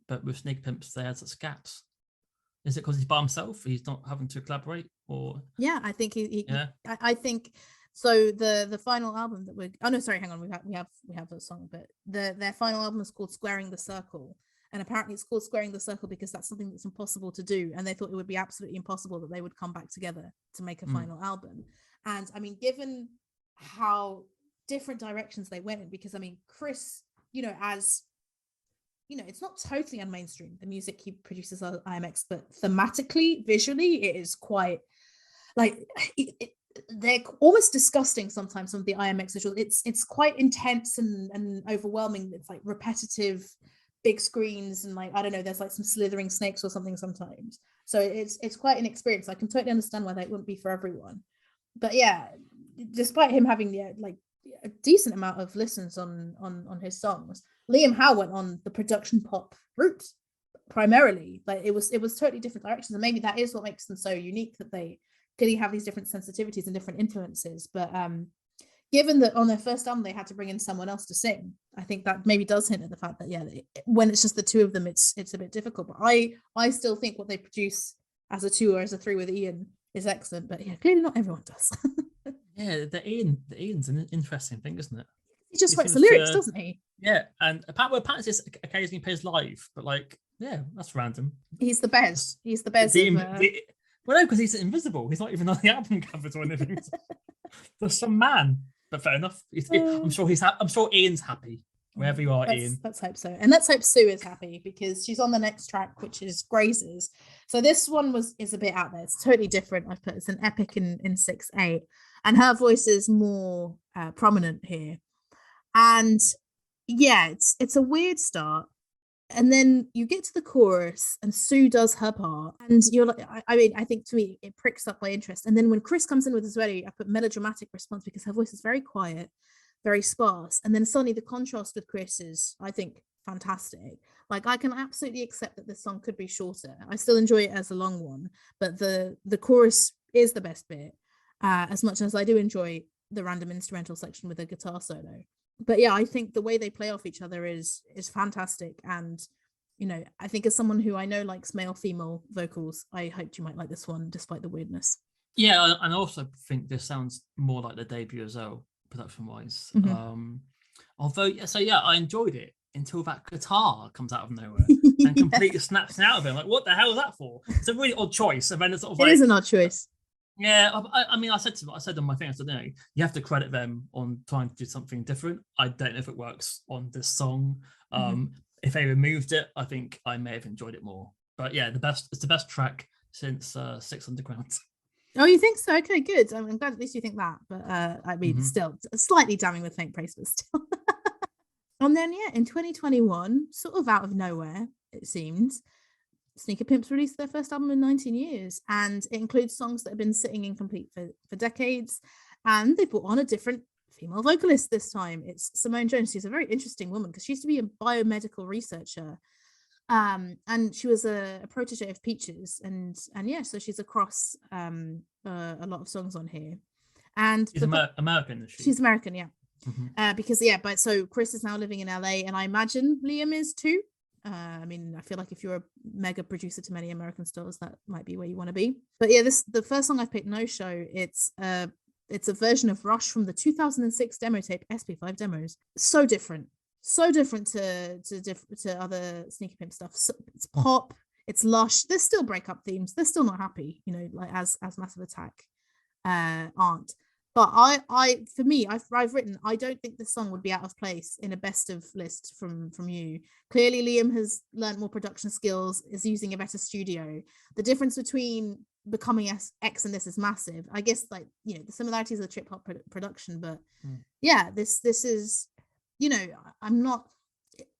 but with Sneaker Pimps they had such gaps? Is it because he's by himself? He's not having to collaborate, or? Yeah, I think I think so. The final album that we're. Oh no, sorry, hang on. We have a song, but their final album is called Squaring the Circle, and apparently it's called Squaring the Circle because that's something that's impossible to do, and they thought it would be absolutely impossible that they would come back together to make a final album. And I mean, how different directions they went in, because I mean, Chris, as it's not totally unmainstream, the music he produces on IMX, but thematically, visually, it is quite like they're almost disgusting sometimes. Some of the IMX visuals, it's quite intense and overwhelming. It's like repetitive big screens and like, I don't know, there's like some slithering snakes or something sometimes. So it's quite an experience. I can totally understand why that wouldn't be for everyone. But yeah, despite him having like a decent amount of listens on his songs, Liam Howe went on the production pop route primarily. Like it was totally different directions, and maybe that is what makes them so unique, that they clearly have these different sensitivities and different influences. But given that on their first album they had to bring in someone else to sing, I think that maybe does hint at the fact that when it's just the two of them, it's a bit difficult. But I still think what they produce as a two or as a three with Ian is excellent. But yeah, clearly not everyone does. Yeah, the Ian's an interesting thing, isn't it? He just writes the lyrics, doesn't he? Yeah, and apparently this occasionally plays live, but like, yeah, that's random. He's the best. He's the best. Well, no, because he's invisible. He's not even on the album covers or anything. There's some man, but fair enough. I'm sure I'm sure Ian's happy wherever you are, Ian. Let's hope so, and let's hope Sue is happy, because she's on the next track, which is Graces. So this one is a bit out there. It's totally different. I've put it's an epic in 6/8, and her voice is more prominent here. And yeah, it's a weird start. And then you get to the chorus and Sue does her part, and you're like, I mean, I think to me it pricks up my interest. And then when Chris comes in with his ready, I put melodramatic response, because her voice is very quiet, very sparse. And then suddenly the contrast with Chris is, I think, fantastic. Like, I can absolutely accept that this song could be shorter. I still enjoy it as a long one, but the chorus is the best bit, as much as I do enjoy the random instrumental section with a guitar solo. But yeah, I think the way they play off each other is fantastic. And, you know, I think as someone who I know likes male-female vocals, I hoped you might like this one, despite the weirdness. Yeah, and I also think this sounds more like the debut as well, production-wise. Mm-hmm. I enjoyed it until that guitar comes out of nowhere and completely snaps me out of it. I'm like, what the hell is that for? It's a really odd choice. And then it's sort of it is an odd choice. Yeah, I mean, I said on my thing, I said, no, you have to credit them on trying to do something different. I don't know if it works on this song. If they removed it, I think I may have enjoyed it more. But yeah, it's the best track since Six Underground. Oh, you think so? Okay, good. I'm glad at least you think that. But I mean, still slightly damning with faint praise, but still. And then yeah, in 2021, sort of out of nowhere, it seems, Sneaker Pimps released their first album in 19 years, and it includes songs that have been sitting incomplete for decades. And they brought on a different female vocalist this time. It's Simone Jones. She's a very interesting woman, because she used to be a biomedical researcher, and she was a protege of Peaches, and yeah, so she's across a lot of songs on here. And she's American, is she? She's American, yeah. But so Chris is now living in LA, and I imagine Liam is too. I mean, I feel like if you're a mega producer to many American stars, that might be where you want to be. But yeah, the first song I picked, No Show, it's a version of Rush from the 2006 demo tape, SP5 Demos. So different to other Sneaker Pimp stuff. So it's pop, it's lush. There's still breakup themes. They're still not happy, you know, like as Massive Attack aren't. But for me, I've written, I don't think this song would be out of place in a best of list from you. Clearly, Liam has learned more production skills, is using a better studio. The difference between Becoming X and this is massive. I guess, like, you know, the similarities of the trip hop production, but yeah, this is, you know,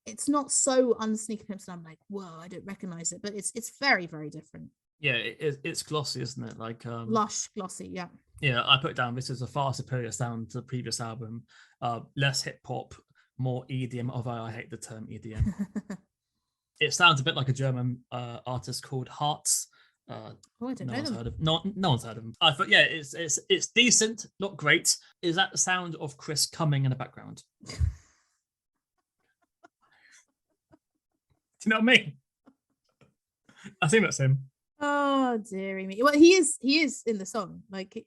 it's not so un-Sneaker Pimps and I'm like, whoa, I don't recognize it, but it's very, very different. Yeah, it's glossy, isn't it? Like lush, glossy, yeah. Yeah, I put down this is a far superior sound to the previous album. Less hip hop, more EDM, although I hate the term EDM. It sounds a bit like a German artist called Hearts. I don't know them. No one's heard of them. I thought, yeah, it's decent, not great. Is that the sound of Chris coming in the background? Do you know what I mean? I think that's him. Oh, dearie me. Well, he is in the song. Like,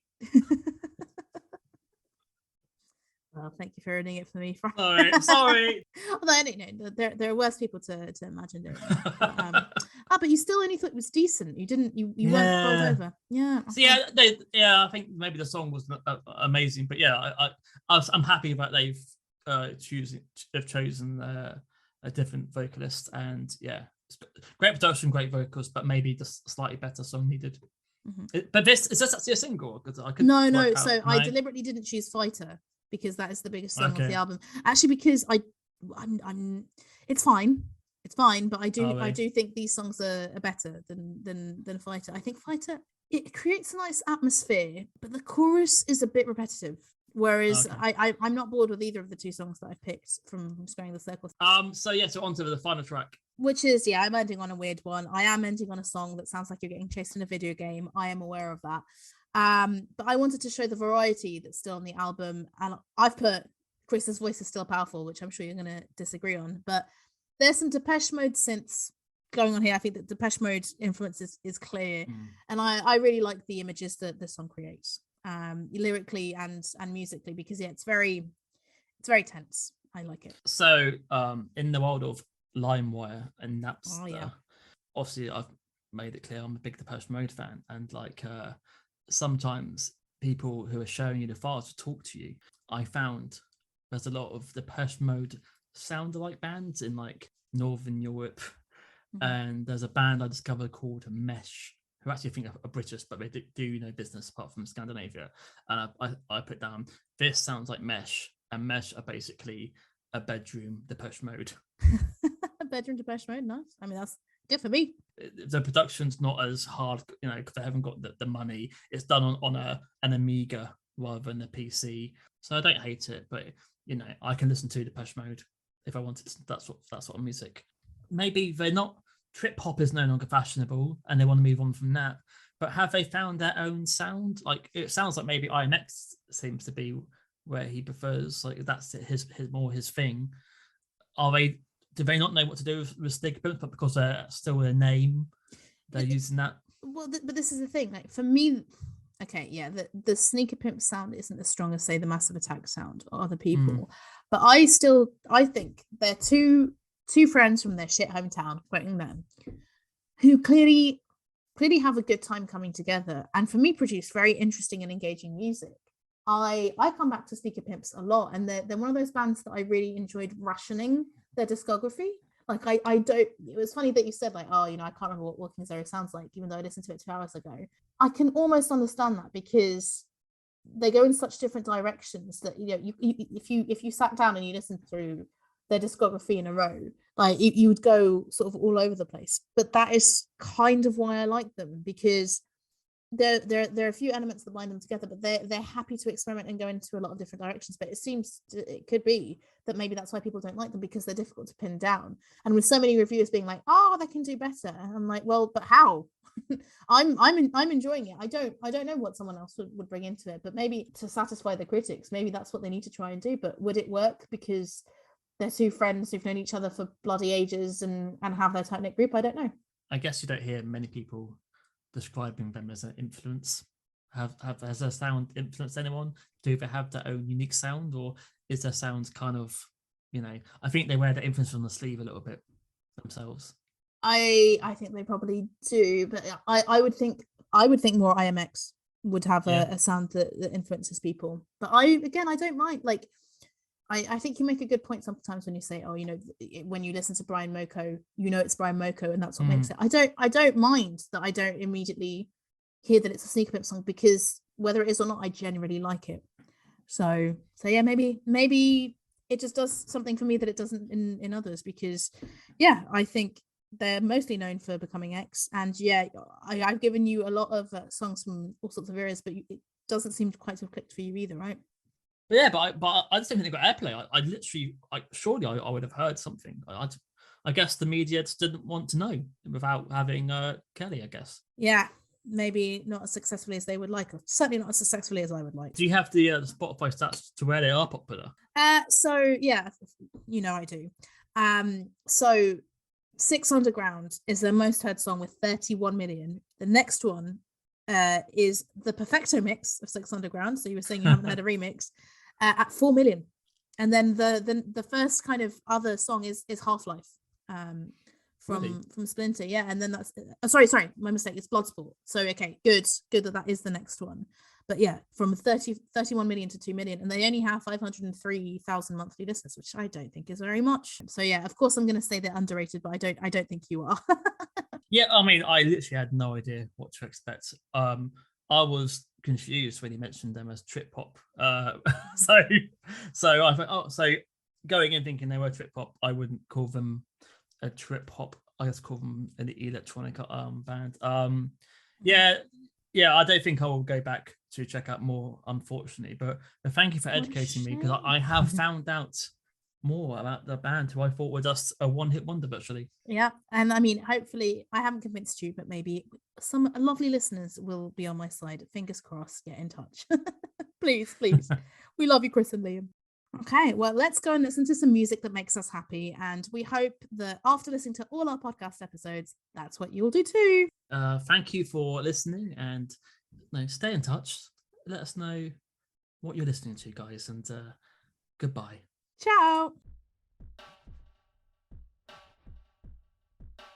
well, thank you for ruining it for me, Fran. Sorry. Although, no, there are worse people to imagine doing it. But you still only thought it was decent. You didn't. You weren't bowled over. Yeah. So I think maybe the song was amazing, but yeah, I'm happy that they've chosen a different vocalist, and yeah, great production, great vocals, but maybe just a slightly better song needed. But is this actually a single? No. So I deliberately didn't choose Fighter because that is the biggest song of the album. Actually, because I'm it's fine. It's fine, but I really? do think these songs are better than Fighter. I think Fighter, it creates a nice atmosphere, but the chorus is a bit repetitive. Whereas I'm not bored with either of the two songs that I've picked from Squaring the Circle. So on to the final track. Which is, I'm ending on a weird one. I am ending on a song that sounds like you're getting chased in a video game. I am aware of that. But I wanted to show the variety that's still on the album. And I've put Chris's voice is still powerful, which I'm sure you're going to disagree on. But there's some Depeche Mode synths going on here. I think that Depeche Mode influence is clear. And I really like the images that this song creates. Lyrically and musically, because it's very tense. I like it. So in the world of LimeWire and Napster, obviously I've made it clear I'm a big Depeche Mode fan, and like sometimes people who are showing you the files to talk to you, I found there's a lot of Depeche Mode sound-alike bands in like Northern Europe, and there's a band I discovered called Mesh, who actually I think are British, but they do no business apart from Scandinavia. And I put down, this sounds like Mesh, and Mesh are basically a bedroom Depeche Mode. A bedroom Depeche Mode, nice. I mean, that's good for me. The production's not as hard, because they haven't got the money. It's done on an Amiga rather than a PC, so I don't hate it. But I can listen to Depeche Mode if I wanted to. That sort of music. Maybe they're not. Trip hop is no longer fashionable and they want to move on from that, but have they found their own sound? Like, it sounds like maybe IMX seems to be where he prefers, like that's his more his thing. Do they not know what to do with Sneaker Pimps, but because they're still a name, they're using that? Well, but this is the thing, like for me, the Sneaker Pimp sound isn't as strong as, say, the Massive Attack sound or other people, but I think they're two friends from their shit hometown, quoting them, who clearly have a good time coming together, and for me produce very interesting and engaging music. I come back to Sneaker Pimps a lot, and they're one of those bands that I really enjoyed rationing their discography. Like I don't, it was funny that you said like, I can't remember what Walking Zero sounds like, even though I listened to it 2 hours ago. I can almost understand that, because they go in such different directions that if you sat down and you listened through their discography in a row, like you would go sort of all over the place. But that is kind of why I like them, because there are a few elements that bind them together, but they're happy to experiment and go into a lot of different directions. But it could be that maybe that's why people don't like them, because they're difficult to pin down. And with so many reviewers being like, they can do better, I'm like, well, but how? I'm enjoying it. I don't know what someone else would bring into it, but maybe to satisfy the critics, maybe that's what they need to try and do. But would it work because they're two friends who've known each other for bloody ages and have their tight-knit group? I don't know. I guess you don't hear many people describing them as an influence. Has their sound influenced anyone? Do they have their own unique sound, or is their sound kind of, I think they wear the influence on the sleeve a little bit themselves. I think they probably do, but I would think more IMX would have a sound that influences people. But I don't mind. Like, I think you make a good point sometimes when you say, when you listen to Brian Moko, it's Brian Moko, and that's what makes it. I don't mind that I don't immediately hear that it's a Sneaker Pimp song, because whether it is or not, I genuinely like it. So yeah, maybe it just does something for me that it doesn't in others, because I think they're mostly known for Becoming X, and I've given you a lot of songs from all sorts of eras, but it doesn't seem quite to have clicked for you either, right? But yeah, but I just don't think they got airplay. I literally, surely I would have heard something. I guess the media just didn't want to know without having Kelly, I guess. Yeah, maybe not as successfully as they would like, or certainly not as successfully as I would like. Do you have the Spotify stats to where they are popular? So yeah, I do. So Six Underground is their most heard song with 31 million. The next one is the Perfecto mix of Six Underground. So you were saying you haven't heard a remix, at 4 million. And then the first kind of other song is Half-Life from Splinter. Yeah, and then that's sorry, my mistake. It's Bloodsport. So okay, good that is the next one. But yeah, from 31 million to 2 million, and they only have 503,000 monthly listeners, which I don't think is very much. So yeah, of course I'm going to say they're underrated, but I don't think you are. Yeah, I mean, I literally had no idea what to expect. I was confused when you mentioned them as trip hop. So I thought, so going in thinking they were trip hop, I wouldn't call them a trip hop, I guess call them an electronic band. Yeah, I don't think I will go back to check out more, unfortunately. But thank you for educating me, because I have found out more about the band who I thought were just a one-hit wonder virtually. Yeah, and I mean, hopefully I haven't convinced you, but maybe some lovely listeners will be on my side. Fingers crossed. Get in touch. Please. We love you, Chris and Liam. Okay, well, let's go and listen to some music that makes us happy, and we hope that after listening to all our podcast episodes, that's what you'll do too. Thank you for listening, and stay in touch. Let us know what you're listening to, guys, and goodbye. Ciao.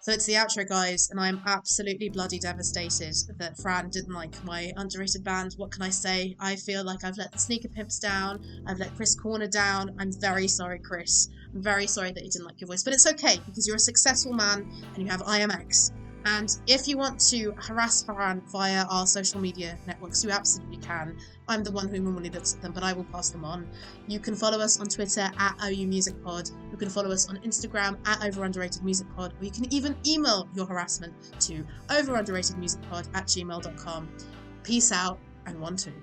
So it's the outro, guys, and I'm absolutely bloody devastated that Fran didn't like my underrated band. What can I say? I feel like I've let the Sneaker Pimps down. I've let Chris Corner down. I'm very sorry, Chris. I'm very sorry that you didn't like your voice, but it's okay because you're a successful man and you have IMX. And if you want to harass Fran via our social media networks, you absolutely can. I'm the one who normally looks at them, but I will pass them on. You can follow us on Twitter at OUMusicPod. You can follow us on Instagram at OverUnderatedMusicPod, or you can even email your harassment to overunderatedmusicpod@gmail.com. Peace out and 1-2.